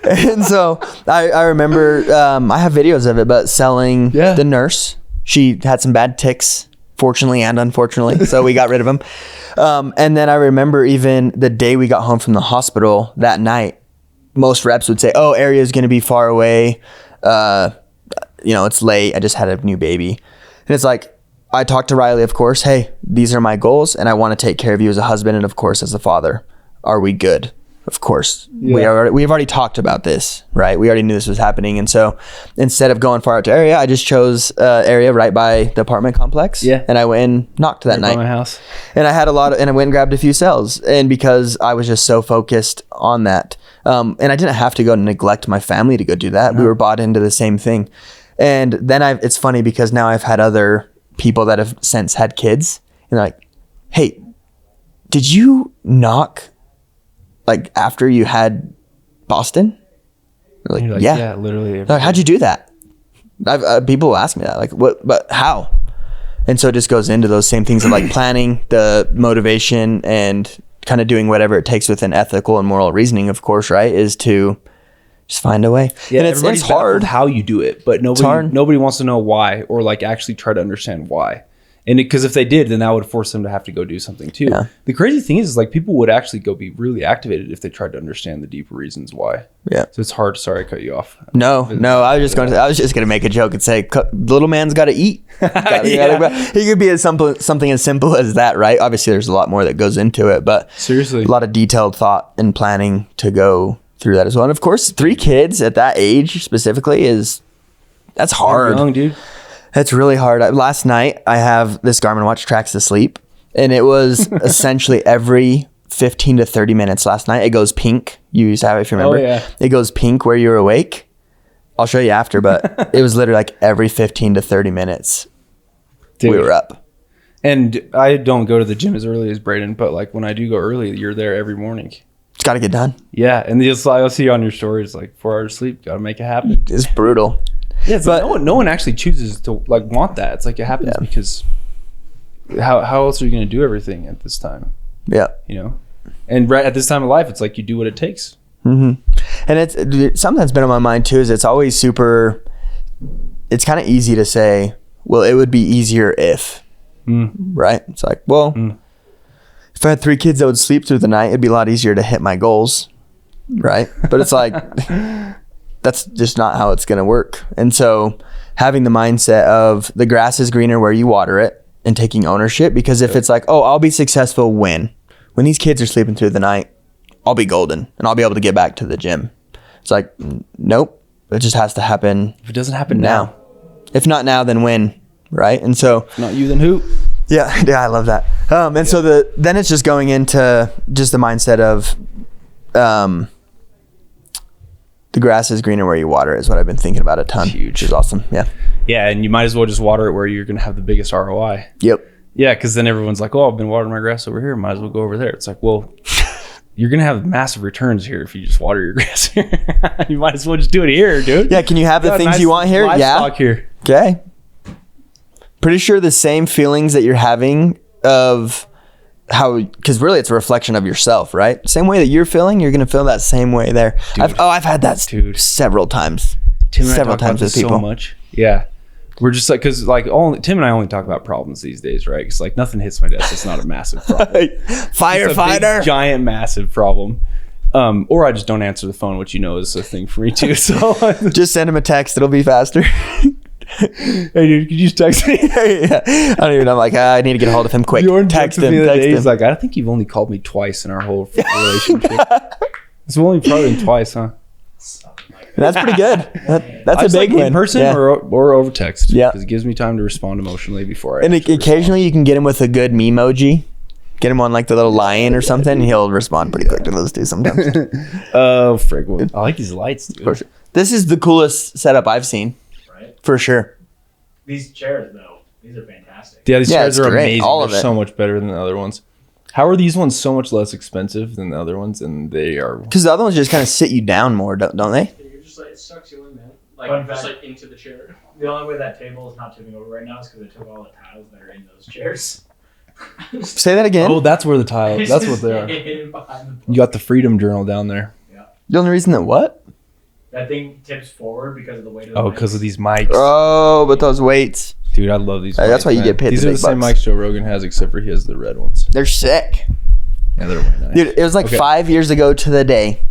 And so I remember, I have videos of it, but selling the nurse, she had some bad ticks, fortunately and unfortunately. So we got rid of them. And then I remember even the day we got home from the hospital that night, most reps would say, oh, area is going to be far away. It's late. I just had a new baby. And it's like, I talked to Riley, of course, hey, these are my goals and I want to take care of you as a husband and of course as a father. Are we good? Of course. Yeah. We've already talked about this, right? We already knew this was happening. And so instead of going far out to area, I just chose area right by the apartment complex. Yeah. And I went and knocked that night. By my house. And I had and I went and grabbed a few cells. And because I was just so focused on that, and I didn't have to go neglect my family to go do that. No. We were bought into the same thing. And then it's funny because now I've had other people that have since had kids and they're like, hey, did you knock like after you had Boston? Like, yeah, literally. Like, how'd you do that? People ask me that, like, what, but how? And so it just goes into those same things of like planning, the motivation, and kind of doing whatever it takes with an ethical and moral reasoning, of course, right? Is to just find a way. Yeah, and it's hard how you do it, but nobody wants to know why or like actually try to understand why. And because if they did, then that would force them to have to go do something too. Yeah. The crazy thing is like people would actually go be really activated if they tried to understand the deeper reasons why. Yeah. So it's hard. Sorry, I cut you off. No. I was just going to make a joke and say, little man's got to eat. He could be something as simple as that, right? Obviously, there's a lot more that goes into it, but seriously, a lot of detailed thought and planning to go through that as well. And of course, 3 kids at that age specifically that's hard. Young, dude. That's really hard. Last night, I have this Garmin watch tracks the sleep, and it was essentially every 15 to 30 minutes last night. It goes pink. You used to have it, if you remember. Oh, yeah. It goes pink where you're awake. I'll show you after, but it was literally like every 15 to 30 minutes, dude, we were up. And I don't go to the gym as early as Brayden, but like when I do go early, you're there every morning. It's got to get done. Yeah, and I'll see on your stories like 4 hours sleep. Got to make it happen. It's brutal. Yeah, but like no one actually chooses to like want that. It's like it happens because how else are you going to do everything at this time? Yeah, and right at this time of life, it's like you do what it takes. Mm-hmm. And it's something that's been on my mind too. Is it's always super. It's kind of easy to say, well, it would be easier if, right? It's like, well, if I had 3 kids that would sleep through the night, it'd be a lot easier to hit my goals, right? But it's like. that's just not how it's going to work. And so having the mindset of the grass is greener where you water it and taking ownership, because if it's like, oh, I'll be successful when these kids are sleeping through the night, I'll be golden and I'll be able to get back to the gym. It's like, nope, it just has to happen. If it doesn't happen now. If not now, then when, right? And so if not you, then who? Yeah, I love that. So then it's just going into just the mindset of the grass is greener where you water it is what I've been thinking about a ton. Huge. Which is awesome. Yeah. Yeah, and you might as well just water it where you're going to have the biggest ROI. Yep. Yeah, because then everyone's like, oh, I've been watering my grass over here. Might as well go over there. It's like, well, you're going to have massive returns here if you just water your grass here. You might as well just do it here, dude. Yeah, can you have the things nice you want here? Yeah. Here. Okay. Pretty sure the same feelings that you're having of how, because really it's a reflection of yourself, right? Same way that you're feeling, you're going to feel that same way there. I've had that several times. Tim and several I talk times about with this people. so much. Yeah. We're just like, because like Tim and I only talk about problems these days, right? Because like nothing hits my desk. It's not a massive problem. Firefighter. Giant, massive problem. Or I just don't answer the phone, which you know is a thing for me too. So just send him a text. It'll be faster. Hey dude, could you just text me? Yeah. I don't even know. I'm like, I need to get a hold of him quick. Text him. He's like, I think you've only called me twice in our whole relationship. It's only probably been twice, huh? That's pretty good. That's a big like win. In person or over text. Yeah. Because it gives me time to respond emotionally before I. And occasionally you can get him with a good memoji. Get him on like the little lion or something, and he'll respond pretty quick to those two sometimes. Oh, frig. I like these lights, dude. For sure. This is the coolest setup I've seen. Right? For sure. These chairs, though, these are fantastic. Yeah, these chairs are great. amazing. All of They're it. so much better than the other ones. How are these ones so much less expensive than the other ones? And they are. Because the other ones just kind of sit you down more, don't they? You're just like, it sucks you in, man. Like, just like into the chair. The only way that table is not tipping over right now is because I took all the tiles that are in those chairs. Say that again. Oh, that's where the tile. That's what they are. Hidden behind You got the Freedom Journal down there. The only reason that what? that thing tips forward because of the weight of the Oh, because mics. of these mics. Oh, but those weights. Dude, I love these. That's mics, why you man. get paid These the are the big same bucks. mics Joe Rogan has, except for he has the red ones. They're sick. Yeah, they're really nice. Dude, it was like Okay. 5 years ago to the day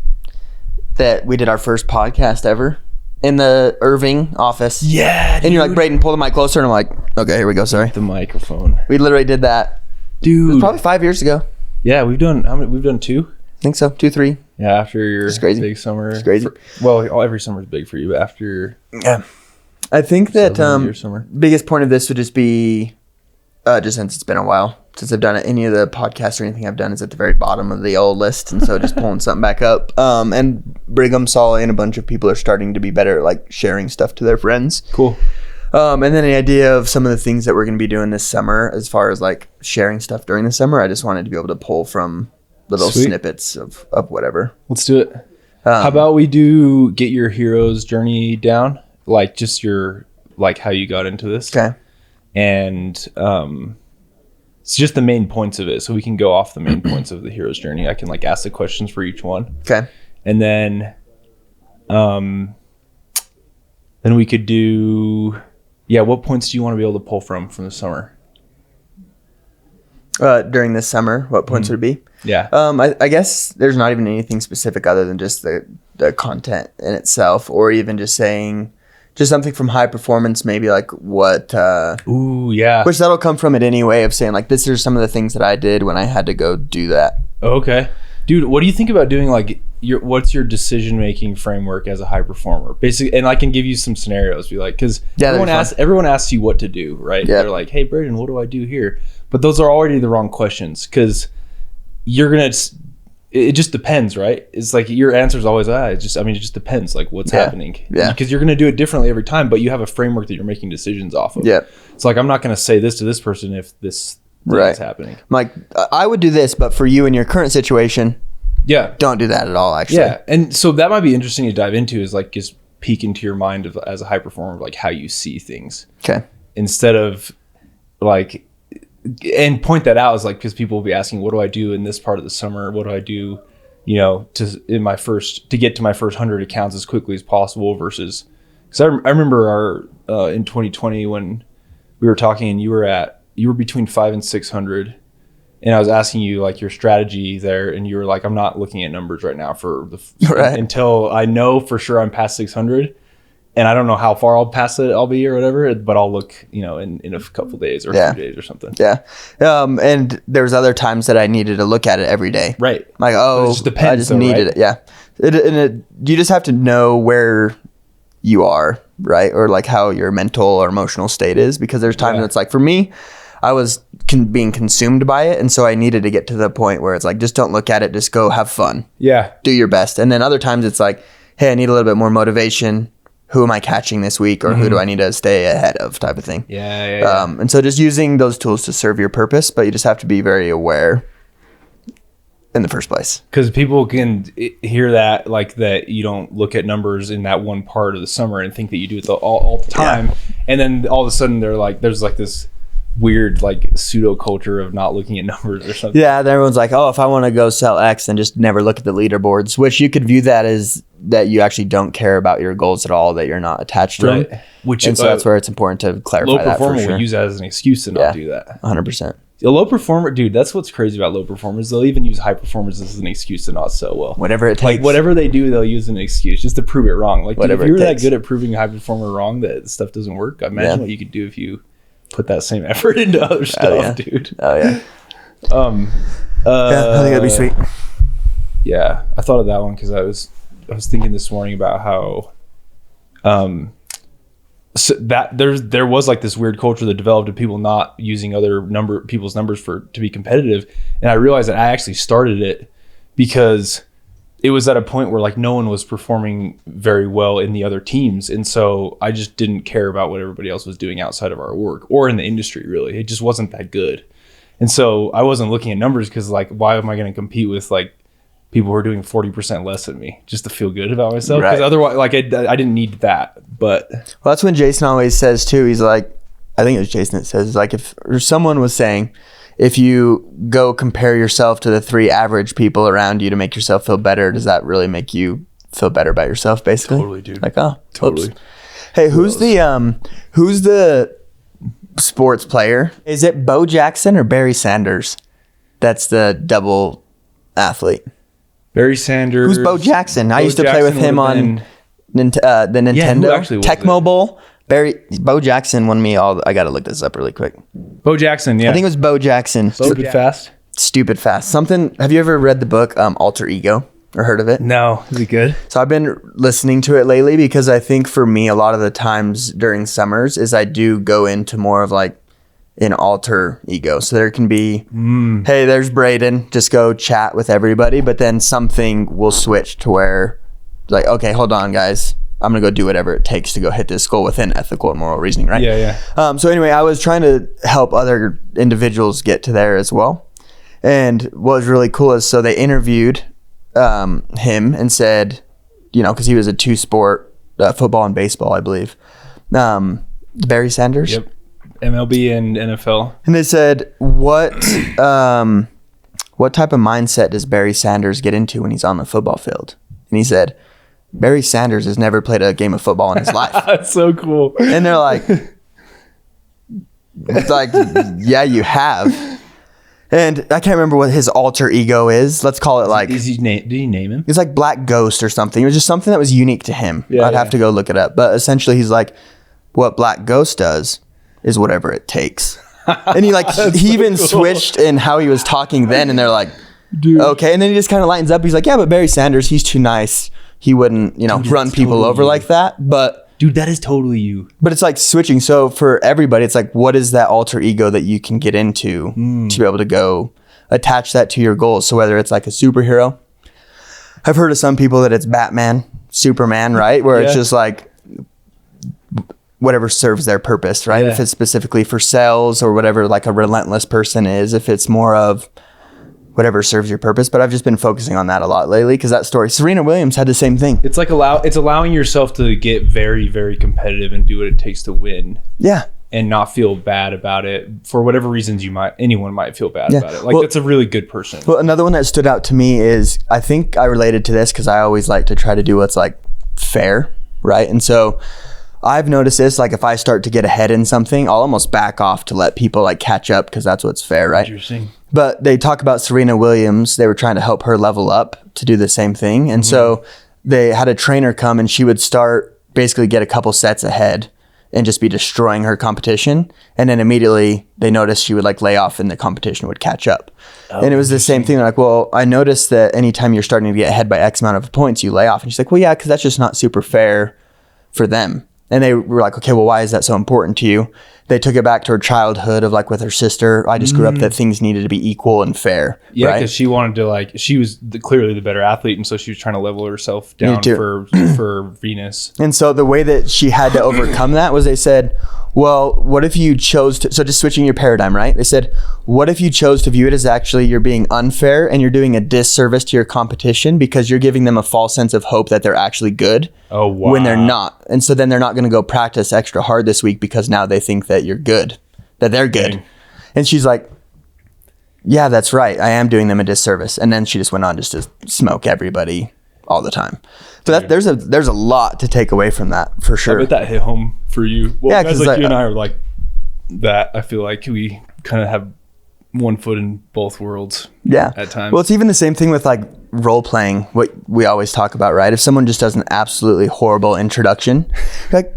that we did our first podcast ever in the Irving office. Yeah, And you're like, Brayden, pull the mic closer. And I'm like, okay, here we go. Sorry. the microphone, We literally did that. It dude. was probably 5 years ago. Yeah, we've done how many? We've done 2. I think so. 2, 3. Yeah, after your crazy. big summer. It's crazy. Every summer is big for you, but after your Yeah. I think that your summer. biggest point of this would just be, just since it's been a while since I've done it, any of the podcasts or anything I've done is at the very bottom of the old list. And so just pulling something back up. And Brigham, Saul, and a bunch of people are starting to be better at like sharing stuff to their friends. Cool. And then the idea of some of the things that we're going to be doing this summer as far as like sharing stuff during the summer. I just wanted to be able to pull from little Sweet. snippets of whatever. Let's do it. How about we do get your hero's journey down, like just your like how you got into this, Okay. and it's just the main points of it, so we can go off the main points of the hero's journey. I can like ask the questions for each one, Okay. and then we could do, yeah. What points do you want to be able to pull from the summer? During this summer, what points would it be? Yeah. I guess there's not even anything specific other than just the content in itself, or even just saying just something from high performance, maybe like what, Ooh, yeah. which that'll come from it anyway, of saying like, this are some of the things that I did when I had to go do that. Okay. Dude, what do you think about doing like what's your decision-making framework as a high performer? Basically, and I can give you some scenarios. Be like, because everyone asks you what to do, right? Yeah. They're like, hey, Brayden, what do I do here? But those are already the wrong questions because you're going to, it just depends, right? It's like your answer is always, it just depends like what's happening. Yeah. Because you're going to do it differently every time, but you have a framework that you're making decisions off of. Yeah. It's like, I'm not going to say this to this person if this thing is happening. I'm like, I would do this, but for you in your current situation, Yeah. don't do that at all, actually. Yeah, and so that might be interesting to dive into is like just peek into your mind of, as a high performer, like how you see things Okay. instead of like, and point that out is like, because people will be asking, what do I do in this part of the summer? What do I do, to get to my first 100 accounts as quickly as possible versus, because I remember in 2020 when we were talking and you were between 500 and 600 and I was asking you like your strategy there, and you were like, I'm not looking at numbers right now until I know for sure I'm past 600. And I don't know how far I'll be or whatever, but I'll look, in a couple of days or a few days or something. Yeah. And there's other times that I needed to look at it every day. Right. Like, it just depends, I just needed it. Yeah. You just have to know where you are, right? Or like how your mental or emotional state is, because there's times it's like, for me, I was being consumed by it. And so I needed to get to the point where it's like, just don't look at it. Just go have fun. Yeah. Do your best. And then other times it's like, hey, I need a little bit more motivation. Who am I catching this week, or who do I need to stay ahead of, type of thing. Yeah. And so just using those tools to serve your purpose, but you just have to be very aware in the first place. Because people can hear that, like that you don't look at numbers in that one part of the summer and think that you do it all the time. Yeah. And then all of a sudden there's like this weird like pseudo culture of not looking at numbers or something. Yeah, then everyone's like, oh, if I want to go sell X, then just never look at the leaderboards, which you could view that as that you actually don't care about your goals at all, that you're not attached to them. So that's where it's important to clarify that. Low performer will use that as an excuse to not do that. 100%. A low performer, dude, that's what's crazy about low performers. They'll even use high performers as an excuse to not sell well. Whatever it takes. Like whatever they do, they'll use an excuse just to prove it wrong. Like dude, if you were that good at proving a high performer wrong that stuff doesn't work, imagine what you could do if you put that same effort into other stuff, dude. Oh yeah. I think that'd be sweet. Yeah, I thought of that one because I was thinking this morning about how so that there was like this weird culture that developed of people not using other people's numbers to be competitive, and I realized that I actually started it because it was at a point where like no one was performing very well in the other teams, and so I just didn't care about what everybody else was doing outside of our work or in the industry. Really, it just wasn't that good, and so I wasn't looking at numbers because like why am I going to compete with like people who are doing 40% less than me just to feel good about myself? Because otherwise, like I didn't need that. But well, that's when Jason always says too. He's like, I think it was Jason that says like if someone was saying, if you go compare yourself to the 3 average people around you to make yourself feel better, does that really make you feel better about yourself? Basically, totally, dude. Like, oh, totally. Oops. Hey, who's the sports player? Is it Bo Jackson or Barry Sanders? That's the double athlete. Barry Sanders. Who's Bo Jackson? I used to play with him on the Nintendo Tecmo Bowl. Bo Jackson won me all. I gotta look this up really quick. Bo Jackson, yeah. I think it was Bo Jackson. Stupid Fast. Something. Have you ever read the book Alter Ego or heard of it? No. Is it good? So I've been listening to it lately because I think for me a lot of the times during summers is I do go into more of like an alter ego. So there can be, hey, there's Brayden, just go chat with everybody, but then something will switch to where like, okay, hold on guys, I'm gonna go do whatever it takes to go hit this goal within ethical and moral reasoning, right? Yeah. So anyway, I was trying to help other individuals get to there as well. And what was really cool is, so they interviewed him and said, because he was a 2-sport, football and baseball, I believe. Barry Sanders. Yep. MLB and NFL. And they said, what type of mindset does Barry Sanders get into when he's on the football field? And he said, Barry Sanders has never played a game of football in his life. That's so cool. And they're like, yeah, you have. And I can't remember what his alter ego is. Let's call it like... Did he name him? It's like Black Ghost or something. It was just something that was unique to him. Yeah, I'd have to go look it up. But essentially he's like, what Black Ghost does is whatever it takes. And he even switched in how he was talking then, and they're like, dude. Okay. And then he just kind of lightens up. He's like, yeah, but Barry Sanders, he's too nice. He wouldn't, run people over like that. But dude, that is totally you. But it's like switching. So for everybody, it's like, what is that alter ego that you can get into to be able to go attach that to your goals? So whether it's like a superhero, I've heard of some people that it's Batman, Superman, right? Where it's just like, whatever serves their purpose, right? If it's specifically for sales or whatever, like a relentless person is, if it's more of whatever serves your purpose. But I've just been focusing on that a lot lately because that story, Serena Williams had the same thing. It's like it's allowing yourself to get very, very competitive and do what it takes to win. Yeah. And not feel bad about it for whatever reasons anyone might feel bad about it. Like that's a really good person. Well, another one that stood out to me is, I think I related to this because I always like to try to do what's like fair, right? And so I've noticed this, like if I start to get ahead in something, I'll almost back off to let people like catch up because that's what's fair, right? Interesting. But they talk about Serena Williams. They were trying to help her level up to do the same thing. And so they had a trainer come and she would start basically get a couple sets ahead and just be destroying her competition. And then immediately they noticed she would like lay off and the competition would catch up. And it was the same thing. They're like, well, I noticed that anytime you're starting to get ahead by X amount of points, you lay off. And she's like, well, yeah, because that's just not super fair for them. And they were like, okay, well, why is that so important to you? They took it back to her childhood of like with her sister. I just grew up that things needed to be equal and fair. Yeah, right? because she wanted to like, she was clearly the better athlete. And so she was trying to level herself down for Venus. And so the way that she had to overcome that was they said, well, what if you chose to, so just switching your paradigm, right? They said, what if you chose to view it as actually you're being unfair and you're doing a disservice to your competition because you're giving them a false sense of hope that they're actually good when they're not. And so then they're not going to go practice extra hard this week because now they think that you're good, that they're good. Dang. And she's like, yeah, that's right. I am doing them a disservice. And then she just went on just to smoke everybody all the time. So that there's a lot to take away from that for sure. I bet that hit home for you. Well, yeah, guys like you and I are like that. I feel like we kind of have one foot in both worlds. Yeah. At times. Well, it's even the same thing with like role playing, what we always talk about, right? If someone just does an absolutely horrible introduction, like,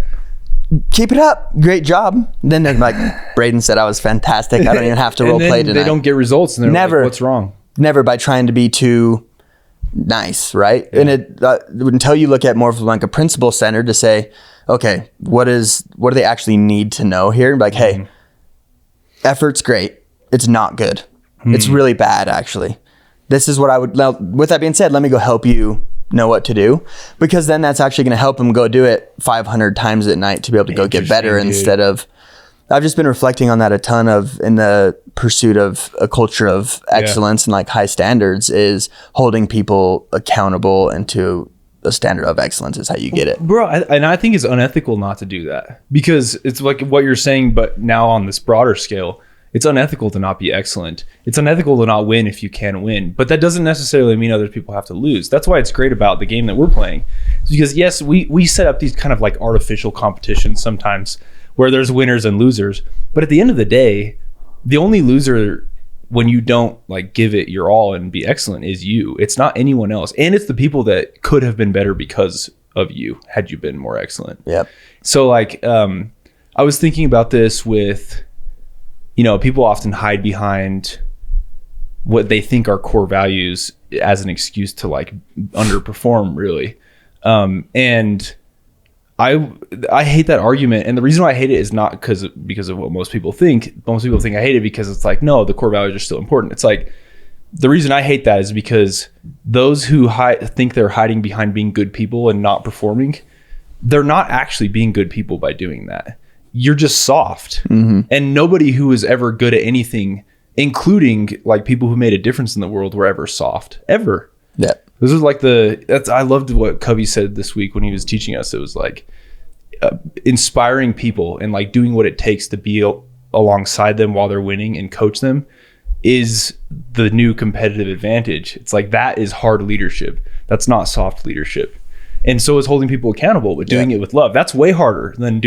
keep it up, great job. Then they're like, Brayden said I was fantastic. I don't even have to role play tonight. They don't get results, and they're never like, what's wrong? Never by trying to be too nice, right? Yeah. And it until you look at more of like a principle center to say, okay, what do they actually need to know here? Like, hey, effort's great. It's not good. It's really bad, actually. This is what I would. Now, with that being said, let me go help you know what to do, because then that's actually going to help them go do it 500 times at night to be able to go get better instead of. I've just been reflecting on that a ton of in the pursuit of a culture of excellence and like high standards is holding people accountable and to a standard of excellence is how you get it. Bro, and I think it's unethical not to do that, because it's like what you're saying, but now on this broader scale, it's unethical to not be excellent. It's unethical to not win if you can win, but that doesn't necessarily mean other people have to lose. That's why it's great about the game that we're playing. It's because yes, we set up these kind of like artificial competitions sometimes where there's winners and losers, but at the end of the day, the only loser when you don't like give it your all and be excellent is you. It's not anyone else, and it's the people that could have been better because of you had you been more excellent. Yep. So like I was thinking about this with, you know, people often hide behind what they think are core values as an excuse to like underperform, really. And I hate that argument. And the reason why I hate it is not because of what most people think. Most people think I hate it because it's like, no, the core values are still important. It's like, the reason I hate that is because those who think they're hiding behind being good people and not performing, they're not actually being good people by doing that. You're just soft. And nobody who was ever good at anything, including like people who made a difference in the world, were ever soft, ever. Yeah. This was like I loved what Covey said this week when he was teaching us. It was like inspiring people and like doing what it takes to be alongside them while they're winning and coach them is the new competitive advantage. It's like, that is hard leadership. That's not soft leadership. And so is holding people accountable, but doing it with love. That's way harder than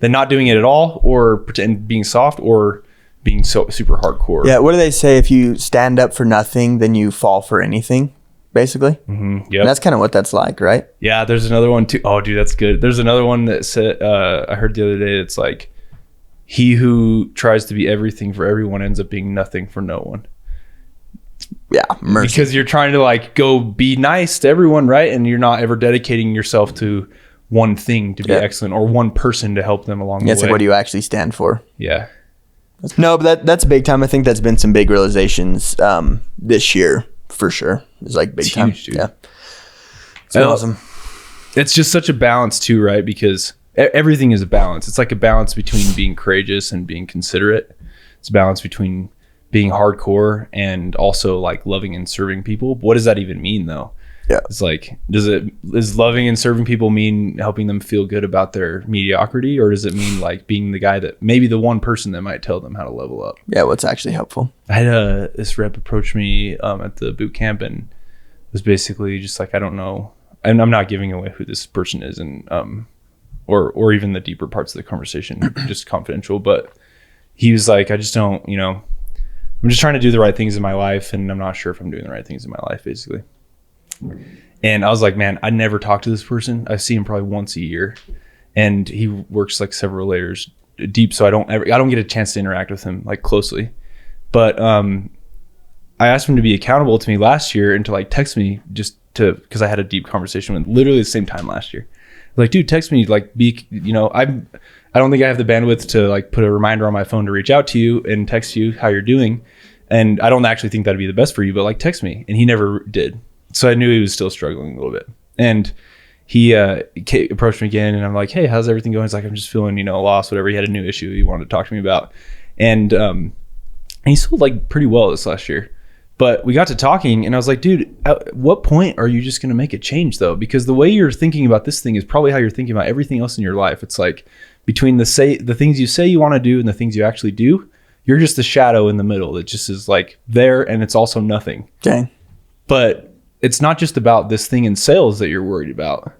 not doing it at all, or being soft, or being so super hardcore. Yeah. What do they say? If you stand up for nothing, then you fall for anything, basically. Yeah. That's kind of what that's like, right? Yeah. There's another one too. Oh, dude, that's good. There's another one that said, I heard the other day, it's like, he who tries to be everything for everyone ends up being nothing for no one. Yeah. Mercy. Because you're trying to like go be nice to everyone, right? And you're not ever dedicating yourself to one thing to be excellent, or one person to help them along the way. It's like, what do you actually stand for? Yeah. No, but that's big time. I think that's been some big realizations this year for sure. It's like big time. Huge, dude. Yeah. It's been awesome. It's just such a balance too, right? Because everything is a balance. It's like a balance between being courageous and being considerate. It's a balance between being hardcore and also like loving and serving people. But what does that even mean though? Yeah. It's like, does loving and serving people mean helping them feel good about their mediocrity? Or does it mean like being the guy that maybe the one person that might tell them how to level up? Yeah. What's actually helpful? I had this rep approach me at the boot camp and was basically just like, I don't know. And I'm not giving away who this person is. And or even the deeper parts of the conversation, just confidential. But he was like, I just don't, I'm just trying to do the right things in my life, and I'm not sure if I'm doing the right things in my life, basically. And I was like, man, I never talk to this person. I see him probably once a year, and he works like several layers deep, so I don't get a chance to interact with him like closely. But I asked him to be accountable to me last year and to like text me because I had a deep conversation with him literally the same time last year. Like, dude, text me, like, I don't think I have the bandwidth to like put a reminder on my phone to reach out to you and text you how you're doing. And I don't actually think that'd be the best for you, but like text me. And he never did. So I knew he was still struggling a little bit. And he approached me again, and I'm like, hey, how's everything going? He's like, I'm just feeling, lost, whatever. He had a new issue he wanted to talk to me about. And he sold like pretty well this last year. But we got to talking, and I was like, dude, at what point are you just going to make a change though? Because the way you're thinking about this thing is probably how you're thinking about everything else in your life. It's like between the things you say you want to do and the things you actually do, you're just the shadow in the middle that just is like there, and it's also nothing. Dang. But it's not just about this thing in sales that you're worried about.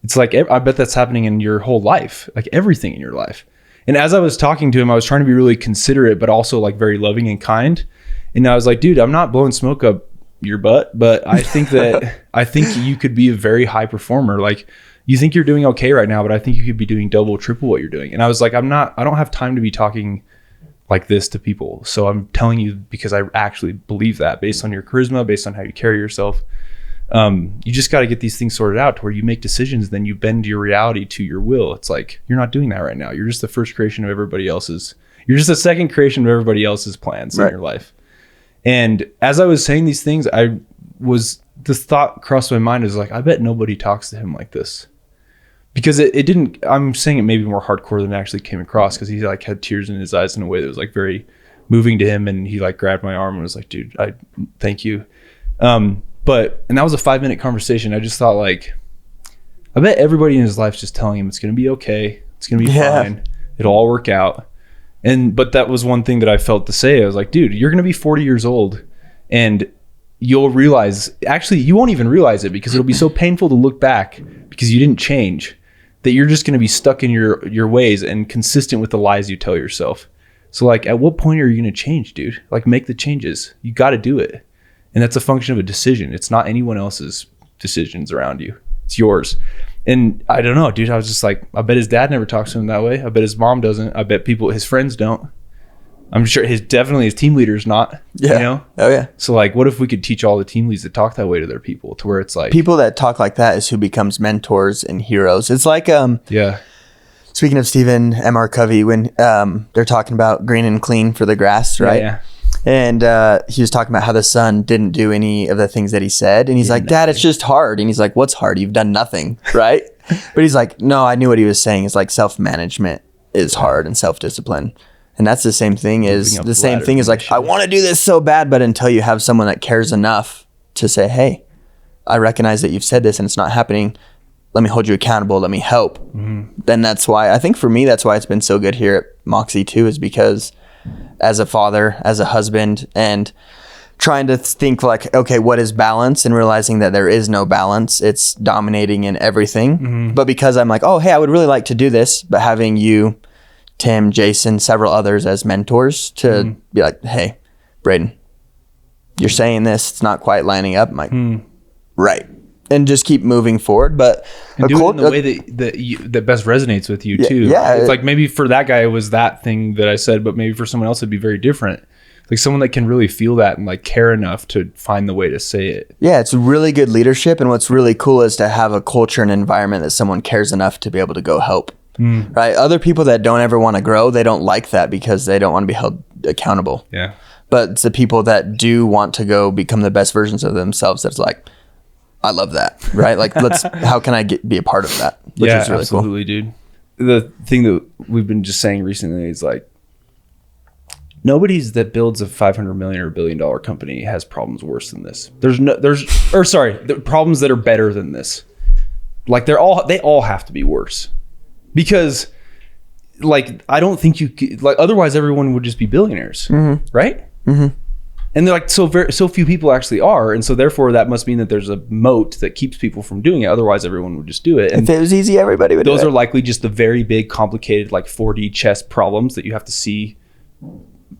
It's like, I bet that's happening in your whole life, like everything in your life. And as I was talking to him, I was trying to be really considerate, but also like very loving and kind. And I was like, dude, I'm not blowing smoke up your butt, but I think I think you could be a very high performer. Like, you think you're doing okay right now, but I think you could be doing double, triple what you're doing. And I was like, I don't have time to be talking like this to people. So I'm telling you because I actually believe that based on your charisma, based on how you carry yourself. You just got to get these things sorted out to where you make decisions, then you bend your reality to your will. It's like, you're not doing that right now. You're just the first creation of everybody else's. You're just the second creation of everybody else's plans in your life. And as I was saying these things, this thought crossed my mind is like, I bet nobody talks to him like this. Because it didn't, I'm saying it maybe more hardcore than it actually came across, because he like had tears in his eyes in a way that was like very moving to him. And he like grabbed my arm and was like, dude, thank you. And that was a 5-minute conversation. I just thought like, I bet everybody in his life is just telling him it's going to be okay. It's going to be fine. It'll all work out. But that was one thing that I felt to say. I was like, dude, you're going to be 40 years old, and you'll realize, actually, you won't even realize it because it'll be so painful to look back because you didn't change, that you're just going to be stuck in your ways and consistent with the lies you tell yourself. So like, at what point are you going to change, dude? Like, make the changes. You got to do it. And that's a function of a decision. It's not anyone else's decisions around you. It's yours. And I don't know, dude. I was just like, I bet his dad never talks to him that way. I bet his mom doesn't. I bet his friends don't. I'm sure his team leader's not. Yeah. Oh yeah. So like, what if we could teach all the team leads to talk that way to their people, to where it's like, people that talk like that is who becomes mentors and heroes. It's like, speaking of Stephen M.R. Covey, when they're talking about green and clean for the grass, right? Yeah. And he was talking about how the son didn't do any of the things that he said. And he's like, Dad, it's just hard. And he's like, what's hard? You've done nothing, right? But he's like, no, I knew what he was saying. It's like self-management is hard and self-discipline. And that's the same thing is like, I want to do this so bad. But until you have someone that cares enough to say, hey, I recognize that you've said this and it's not happening. Let me hold you accountable. Let me help. Mm-hmm. Then that's why, I think for me, that's why it's been so good here at Moxie too, is because as a father, as a husband, and trying to think like, okay, what is balance, and realizing that there is no balance. It's dominating in everything. Mm-hmm. But because I'm like, oh, hey, I would really like to do this, but having you, Tim, Jason, several others as mentors to be like, hey, Brayden, you're saying this, it's not quite lining up. I'm like, right. And just keep moving forward, but do it in the way that best resonates with you too. Yeah, it's like maybe for that guy it was that thing that I said, but maybe for someone else it'd be very different. Like someone that can really feel that and like care enough to find the way to say it. Yeah, it's really good leadership, and what's really cool is to have a culture and environment that someone cares enough to be able to go help. Right? Other people that don't ever want to grow, they don't like that because they don't want to be held accountable. Yeah. But it's the people that do want to go become the best versions of themselves that's like, I love that, right? Like, how can I be a part of that? Which is really absolutely, cool. Dude. The thing that we've been just saying recently is like, nobody's that builds a $500 million or $1 billion company has problems worse than this. The problems that are better than this. Like they all have to be worse, because like, I don't think you could, like, otherwise everyone would just be billionaires, right? Mm-hmm. And they're like, so few people actually are. And so therefore that must mean that there's a moat that keeps people from doing it. Otherwise everyone would just do it. And if it was easy, everybody would do it. Those are likely just the very big, complicated, like 4D chess problems that you have to see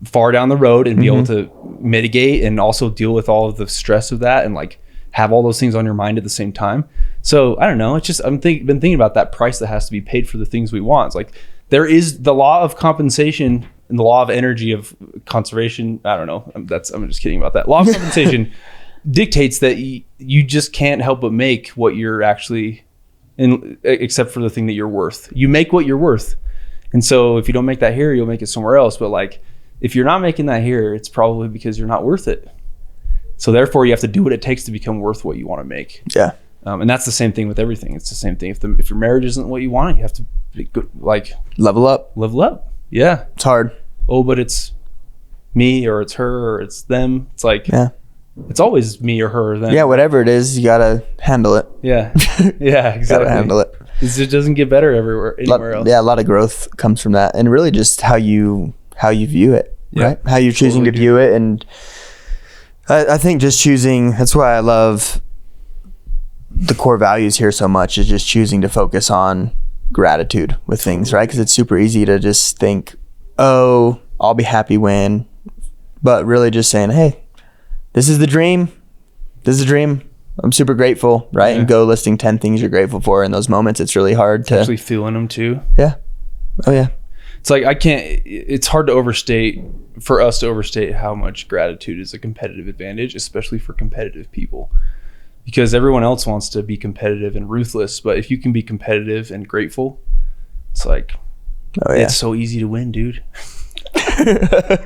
far down the road and be able to mitigate and also deal with all of the stress of that and like have all those things on your mind at the same time. So I don't know. It's just, been thinking about that price that has to be paid for the things we want. It's like there is the law of compensation and the law of energy of conservation. I don't know. I'm just kidding about that. Law of compensation dictates that you just can't help but make what you're actually except for the thing that you're worth. You make what you're worth. And so if you don't make that here, you'll make it somewhere else. But like, if you're not making that here, it's probably because you're not worth it. So therefore you have to do what it takes to become worth what you want to make. Yeah. And that's the same thing with everything. It's the same thing. If your marriage isn't what you want, you have to level up. Yeah. It's hard. Oh, but it's me or it's her or it's them. It's like, yeah, it's always me or her or them. Yeah, whatever it is, you gotta handle it. Yeah. Yeah, exactly. Gotta handle it. It doesn't get better anywhere else. Yeah, a lot of growth comes from that. And really just how you view it, right? How you're choosing to view it. And I think just choosing, that's why I love the core values here so much, is just choosing to focus on gratitude with things, right? Because it's super easy to just think, oh, I'll be happy when, but really just saying, hey, this is the dream. I'm super grateful, right? Yeah. And go listing 10 things you're grateful for in those moments. It's really hard to actually feeling them too. Yeah. Oh yeah. It's like it's hard for us to overstate how much gratitude is a competitive advantage, especially for competitive people. Because everyone else wants to be competitive and ruthless, but if you can be competitive and grateful, it's like, it's so easy to win, dude. Because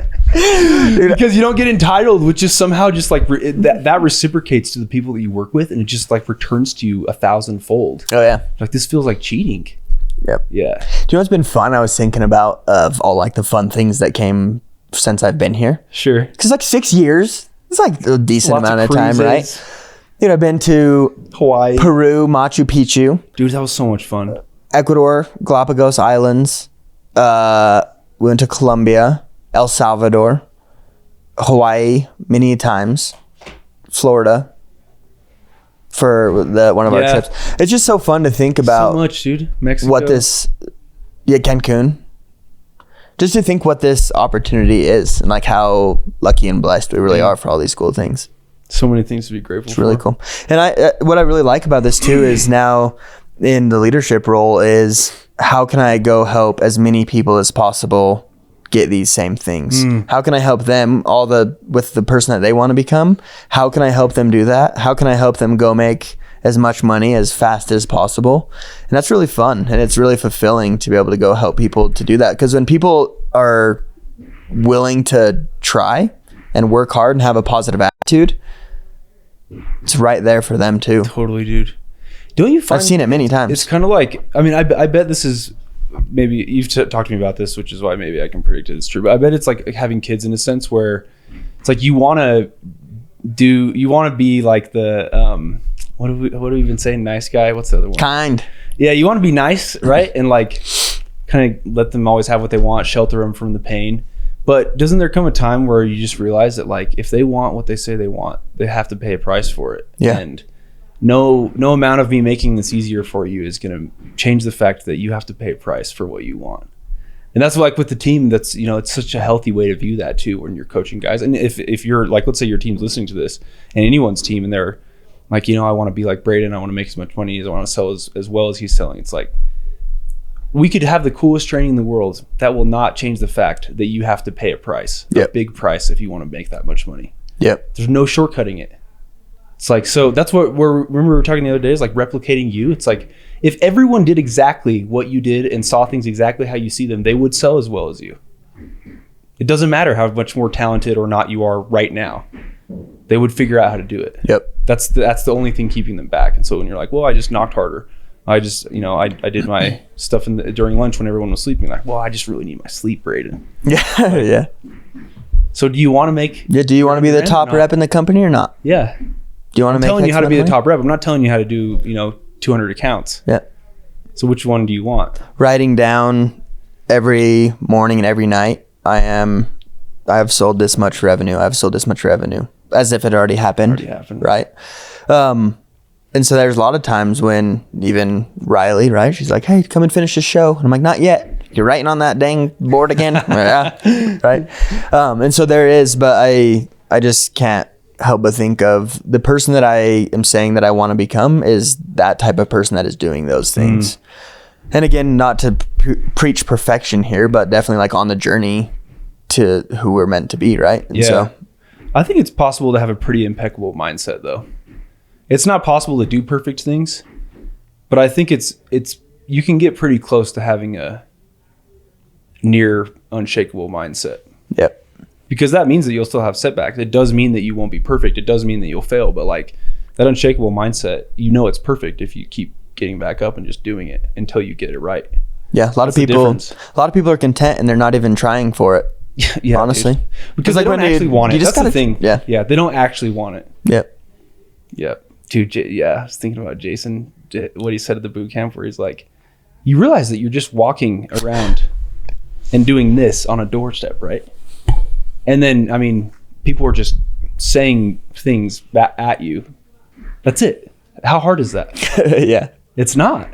you don't get entitled, which is somehow just like that reciprocates to the people that you work with, and it just like returns to you 1,000-fold. Oh yeah. Like this feels like cheating. Yep. Yeah. Do you know what's been fun? I was thinking about of all like the fun things that came since I've been here. Sure. Because like 6 years, it's like a decent amount of time, right? Dude, I've been to Hawaii, Peru, Machu Picchu. Dude, that was so much fun. Ecuador, Galapagos Islands. We went to Colombia, El Salvador, Hawaii many times, Florida for one of our trips. It's just so fun to think about. So much, dude. Mexico. Cancun. Just to think what this opportunity is and like how lucky and blessed we really are for all these cool things. So many things to be grateful for. It's really cool. And what I really like about this too is now in the leadership role is how can I go help as many people as possible get these same things? How can I help them with the person that they want to become? How can I help them do that? How can I help them go make as much money as fast as possible? And that's really fun. And it's really fulfilling to be able to go help people to do that. Because when people are willing to try and work hard and have a positive attitude, it's right there for them too. Totally, dude. Don't you find I've seen it many times. It's kind of like, I mean, I bet this is, maybe you've talked to me about this, which is why maybe I can predict it's true, but I bet it's like having kids in a sense where it's like you want to be like the, what do we even say? Nice guy? What's the other one? Kind. Yeah, you want to be nice, right? And like kind of let them always have what they want, shelter them from the pain. But doesn't there come a time where you just realize that like if they want what they say they want, they have to pay a price for it? Yeah. And no amount of me making this easier for you is going to change the fact that you have to pay a price for what you want. And that's like with the team, that's, it's such a healthy way to view that too when you're coaching guys. And if you're like, let's say your team's listening to this and anyone's team and they're like, I want to be like Brayden, I want to make as much money as I want to sell as well as he's selling. It's like, we could have the coolest training in the world. That will not change the fact that you have to pay a price, a big price if you want to make that much money. Yep. There's no shortcutting it. It's like, so that's what remember we were talking the other day is like replicating you. It's like, if everyone did exactly what you did and saw things exactly how you see them, they would sell as well as you. It doesn't matter how much more talented or not you are right now. They would figure out how to do it. Yep. That's the only thing keeping them back. And so when you're like, well, I just knocked harder. I just, I did my stuff during lunch when everyone was sleeping. Like, well, I just really need my sleep, Brayden. Yeah, yeah. So do you want to make... Yeah, do you want to be the top rep in the company or not? Yeah. Do you want to make... I'm telling you how to be the top rep. I'm not telling you how to do, 200 accounts. Yeah. So which one do you want? Writing down every morning and every night, I am I've sold this much revenue. I've sold this much revenue, as if it already happened. Right. And so there's a lot of times when even Riley, right? She's like, hey, come and finish the show. And I'm like, not yet. You're writing on that dang board again. Yeah. Right. And so there is, but I just can't help but think of the person that I am saying that I want to become is that type of person that is doing those things. And again, not to preach perfection here, but definitely like on the journey to who we're meant to be, right? And so I think it's possible to have a pretty impeccable mindset, though. It's not possible to do perfect things, but I think it's you can get pretty close to having a near unshakable mindset. Yep. Because that means that you'll still have setbacks. It does mean that you won't be perfect. It does mean that you'll fail, but like that unshakable mindset, you know it's perfect if you keep getting back up and just doing it until you get it right. Yeah, a lot of people are content and they're not even trying for it. Yeah, honestly, dude. Because they don't actually want it. That's the thing. Yeah, they don't actually want it. Yep. Dude, I was thinking about Jason, what he said at the boot camp, where he's like, you realize that you're just walking around and doing this on a doorstep, right? And then, I mean, people are just saying things at you. That's it. How hard is that? Yeah. It's not.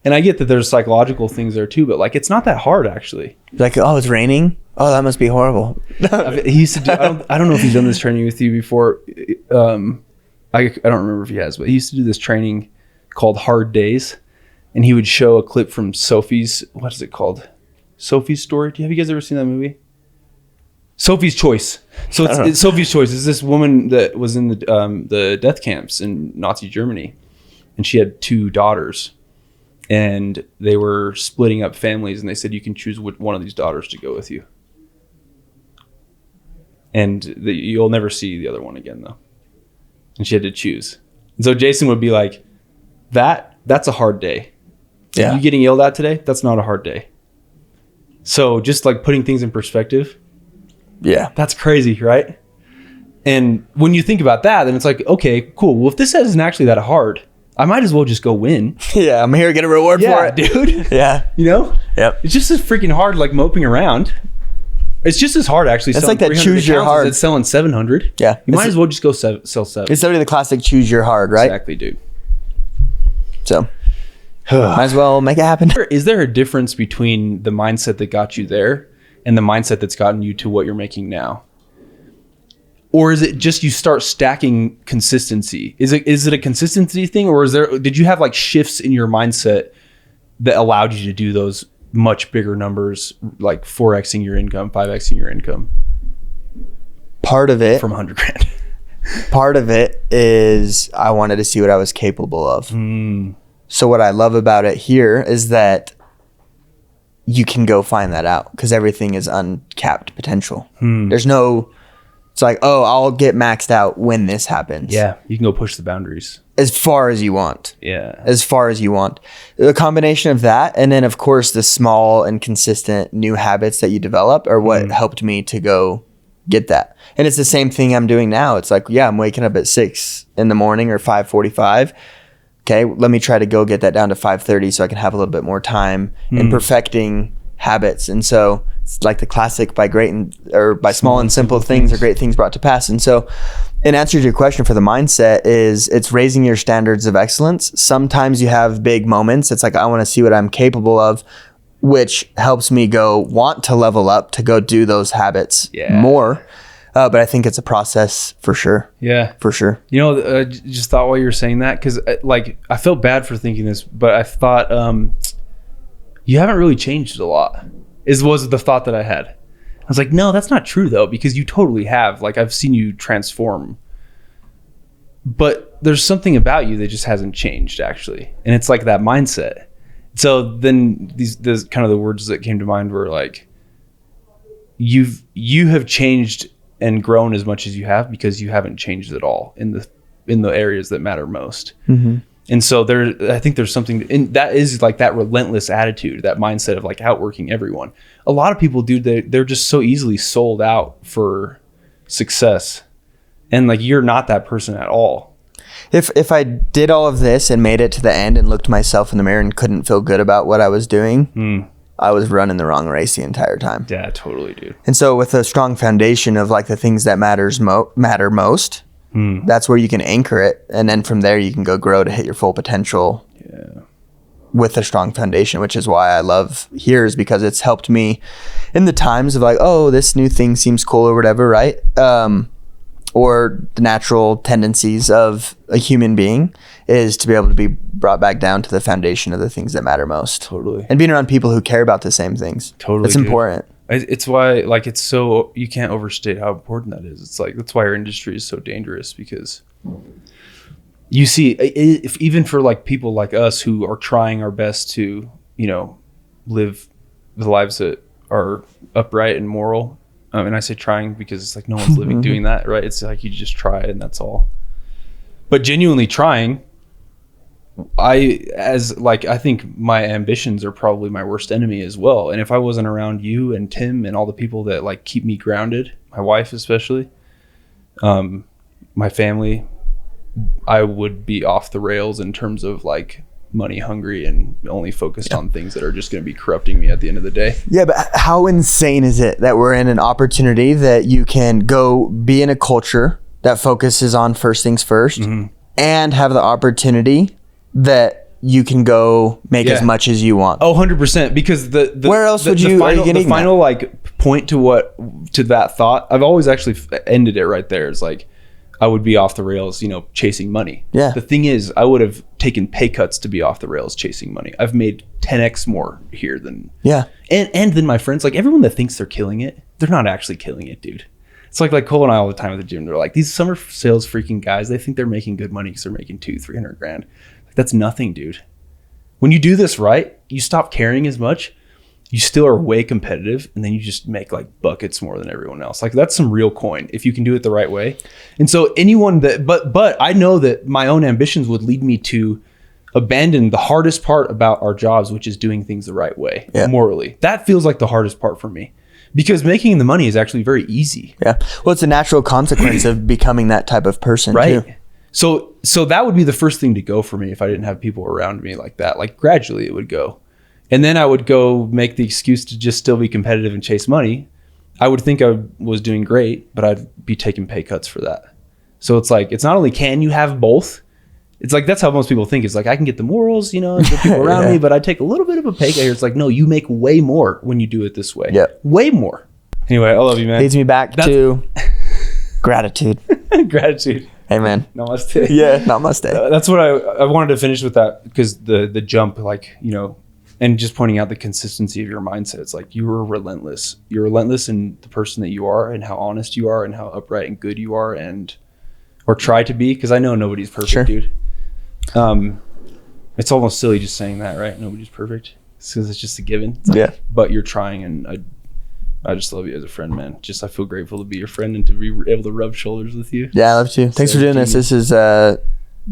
And I get that there's psychological things there too, but like, it's not that hard actually. Like, oh, it's raining? Oh, that must be horrible. He used to do, I don't know if he's done this training with you before. I don't remember if he has, but he used to do this training called Hard Days, and he would show a clip from Sophie's, what is it called? Sophie's Story. Have you guys ever seen that movie? Sophie's Choice. So it's Sophie's Choice is this woman that was in the death camps in Nazi Germany, and she had 2 daughters, and they were splitting up families, and they said you can choose which one of these daughters to go with you, and you'll never see the other one again though. And she had to choose. And so Jason would be like, that's a hard day. Yeah. You getting yelled at today? That's not a hard day. So just like putting things in perspective. Yeah. That's crazy, right? And when you think about that, then it's like, okay, cool. Well, if this isn't actually that hard, I might as well just go win. Yeah, I'm here to get a reward for it. Dude. Yeah. You know? Yep. It's just as freaking hard like moping around. It's just as hard actually. It's like that choose your hard. It's selling 700. Yeah. You might as well just go sell 7. It's literally the classic choose your hard, right? Exactly, dude. So might as well make it happen. Is there a difference between the mindset that got you there and the mindset that's gotten you to what you're making now? Or is it just you start stacking consistency? Is it a consistency thing, or did you have like shifts in your mindset that allowed you to do those much bigger numbers, like 4xing your income, 5xing your income? Part of it from 100 grand. Part of it is I wanted to see what I was capable of. So what I love about it here is that you can go find that out because everything is uncapped potential. There's no, it's like, oh, I'll get maxed out when this happens. Yeah, you can go push the boundaries as far as you want. Yeah, as far as you want. The combination of that, and then of course the small and consistent new habits that you develop are what helped me to go get that. And it's the same thing I'm doing now. It's like, yeah, I'm waking up at 6 in the morning or 5:45. Okay, let me try to go get that down to 5:30 so I can have a little bit more time in perfecting habits. And so it's like the classic by small and simple things are great things brought to pass. And so in answer to your question for the mindset is it's raising your standards of excellence. Sometimes you have big moments. It's like, I want to see what I'm capable of, which helps me want to level up to go do those habits more. But I think it's a process for sure. Yeah, for sure. You know, just thought while you were saying that, because like I felt bad for thinking this, but I thought you haven't really changed a lot. Was the thought that I had. I was like, no, that's not true though, because you totally have. Like I've seen you transform, but there's something about you that just hasn't changed actually, and it's like that mindset. So then these kind of the words that came to mind were like, you have changed and grown as much as you have because you haven't changed at all in the areas that matter most. And so I think there's something, and that is like that relentless attitude, that mindset of like outworking everyone. A lot of people they're just so easily sold out for success, and like you're not that person at all. If I did all of this and made it to the end and looked myself in the mirror and couldn't feel good about what I was doing, I was running the wrong race the entire time. Yeah, totally, dude. And so with a strong foundation of like the things that matter most, that's where you can anchor it. And then from there you can go grow to hit your full potential with a strong foundation, which is why I love here, is because it's helped me in the times of like, oh, this new thing seems cool or whatever, right? Or the natural tendencies of a human being is to be able to be brought back down to the foundation of the things that matter most. Totally. And being around people who care about the same things. Totally. It's important. It's why, like, it's so, you can't overstate how important that is. It's like, that's why our industry is so dangerous, because you see, if even for like people like us who are trying our best to, you know, live the lives that are upright and moral. And I say trying because it's like no one's living doing that, right? It's like you just try and that's all. But genuinely trying, I think my ambitions are probably my worst enemy as well. And if I wasn't around you and Tim and all the people that like keep me grounded, my wife especially, my family, I would be off the rails in terms of like money hungry and only focused on things that are just going to be corrupting me at the end of the day. Yeah, but how insane is it that we're in an opportunity that you can go be in a culture that focuses on first things first and have the opportunity that you can go make as much as you want. Oh, 100%. Because the where else would you the final like point to that thought, I've always actually ended it right there. It's like, I would be off the rails, you know, chasing money. Yeah. The thing is, I would have taken pay cuts to be off the rails chasing money. I've made 10x more here than and then my friends, like everyone that thinks they're killing it, they're not actually killing it, dude. It's like Cole and I all the time at the gym. They're like, these summer sales freaking guys, they think they're making good money because they're making $200,000-$300,000. Like, that's nothing, dude. When you do this right, you stop caring as much. You still are way competitive, and then you just make like buckets more than everyone else. Like that's some real coin if you can do it the right way. And so anyone that, but I know that my own ambitions would lead me to abandon the hardest part about our jobs, which is doing things the right way morally. That feels like the hardest part for me, because making the money is actually very easy. Yeah. Well, it's a natural consequence of becoming that type of person, right? Too. So that would be the first thing to go for me if I didn't have people around me like that. Like gradually it would go. And then I would go make the excuse to just still be competitive and chase money. I would think I was doing great, but I'd be taking pay cuts for that. So it's like, it's not only can you have both, it's like, that's how most people think. It's like, I can get the morals, you know, and get people around me, but I take a little bit of a pay cut here. It's like, no, you make way more when you do it this way. Yeah. Way more. Anyway, I love you, man. Leads me back to gratitude. Gratitude. Hey, man. Namaste. Yeah, namaste. That's what I wanted to finish with that, because the jump, like, you know, and just pointing out the consistency of your mindset. It's like you're relentless. You're relentless in the person that you are and how honest you are and how upright and good you are, or try to be, because I know nobody's perfect, dude. It's almost silly just saying that, right? Nobody's perfect, because it's just a given. Like, but you're trying, and I just love you as a friend, man. Just I feel grateful to be your friend and to be able to rub shoulders with you. Yeah, I love you. Thanks for doing this. This is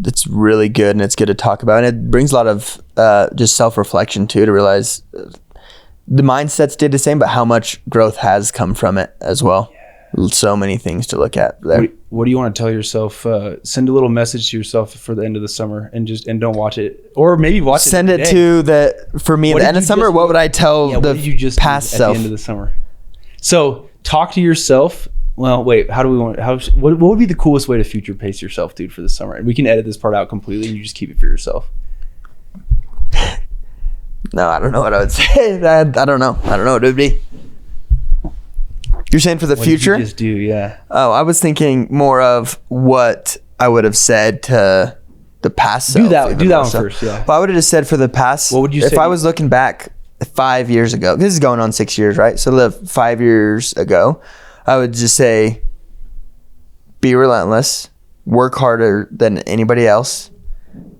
it's really good, and it's good to talk about, and it brings a lot of just self-reflection too, to realize the mindset stayed the same, but how much growth has come from it as well. So many things to look at there. What do you want to tell yourself? Send a little message to yourself for the end of the summer, and don't watch it, or maybe watch it. Send it to for me at the end of summer. What would I tell the past self at the end of the summer? So talk to yourself. Well, wait, what would be the coolest way to future pace yourself, dude, for the summer? And we can edit this part out completely, and you just keep it for yourself. No, I don't know what I would say. I don't know what it would be. You're saying for the future? Just do, yeah. Oh, I was thinking more of what I would have said to the past self. Do that one first, yeah. Well, I would have just said for the past. What would you say? If I was looking back 5 years ago, this is going on 6 years, right? So 5 years ago, I would just say, be relentless, work harder than anybody else,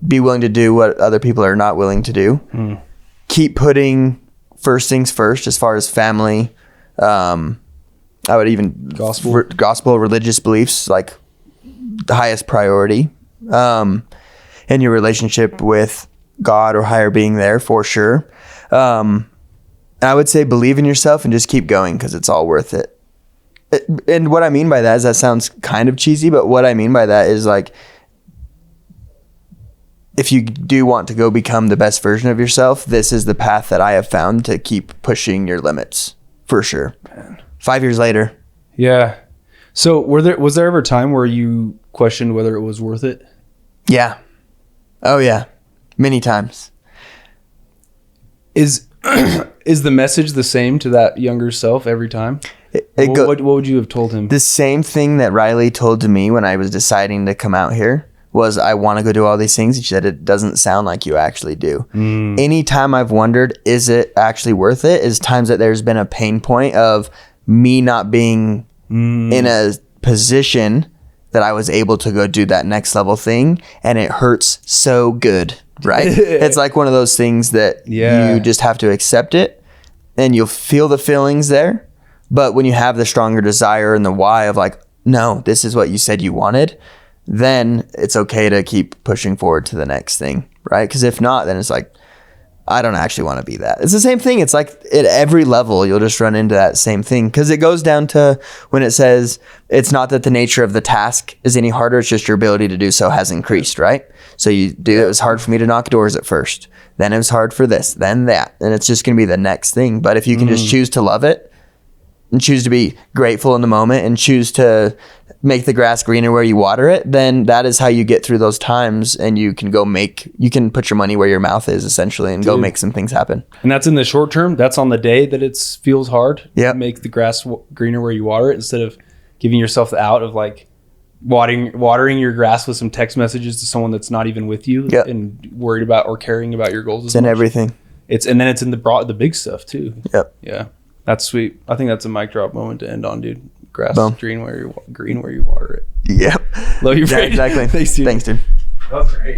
be willing to do what other people are not willing to do, keep putting first things first as far as family, I would even gospel religious beliefs, like the highest priority, and your relationship with God or higher being there for sure. I would say believe in yourself and just keep going, because it's all worth it. And what I mean by that is, that sounds kind of cheesy, but what I mean by that is, like, if you do want to go become the best version of yourself, this is the path that I have found to keep pushing your limits for sure. Man. 5 years later. Yeah. So was there ever a time where you questioned whether it was worth it? Yeah. Oh yeah. Many times. Is the message the same to that younger self every time? What would you have told him? The same thing that Riley told to me when I was deciding to come out here was, I want to go do all these things. She said, it doesn't sound like you actually do. Anytime I've wondered, is it actually worth it, is times that there's been a pain point of me not being in a position that I was able to go do that next level thing. And it hurts so good, right? It's like one of those things that you just have to accept it and you'll feel the feelings there. But when you have the stronger desire and the why of like, no, this is what you said you wanted, then it's okay to keep pushing forward to the next thing, right? Because if not, then it's like, I don't actually want to be that. It's the same thing. It's like at every level, you'll just run into that same thing. Because it goes down to when it says, it's not that the nature of the task is any harder, it's just your ability to do so has increased, right? So it was hard for me to knock doors at first. Then it was hard for this, then that. And it's just going to be the next thing. But if you can just choose to love it and choose to be grateful in the moment and choose to make the grass greener where you water it, then that is how you get through those times, and you can you can put your money where your mouth is essentially and go make some things happen. And that's in the short term. That's on the day that it feels hard. Yeah. Make the grass greener where you water it, instead of giving yourself the out of like watering your grass with some text messages to someone that's not even with you and worried about or caring about your goals. It's in everything. And then it's in the big stuff too. Yep. Yeah. That's sweet. I think that's a mic drop moment to end on, dude. Grass green where you water it. Yep. Love you, Brayden. Yeah, exactly. Thanks, dude. That was great.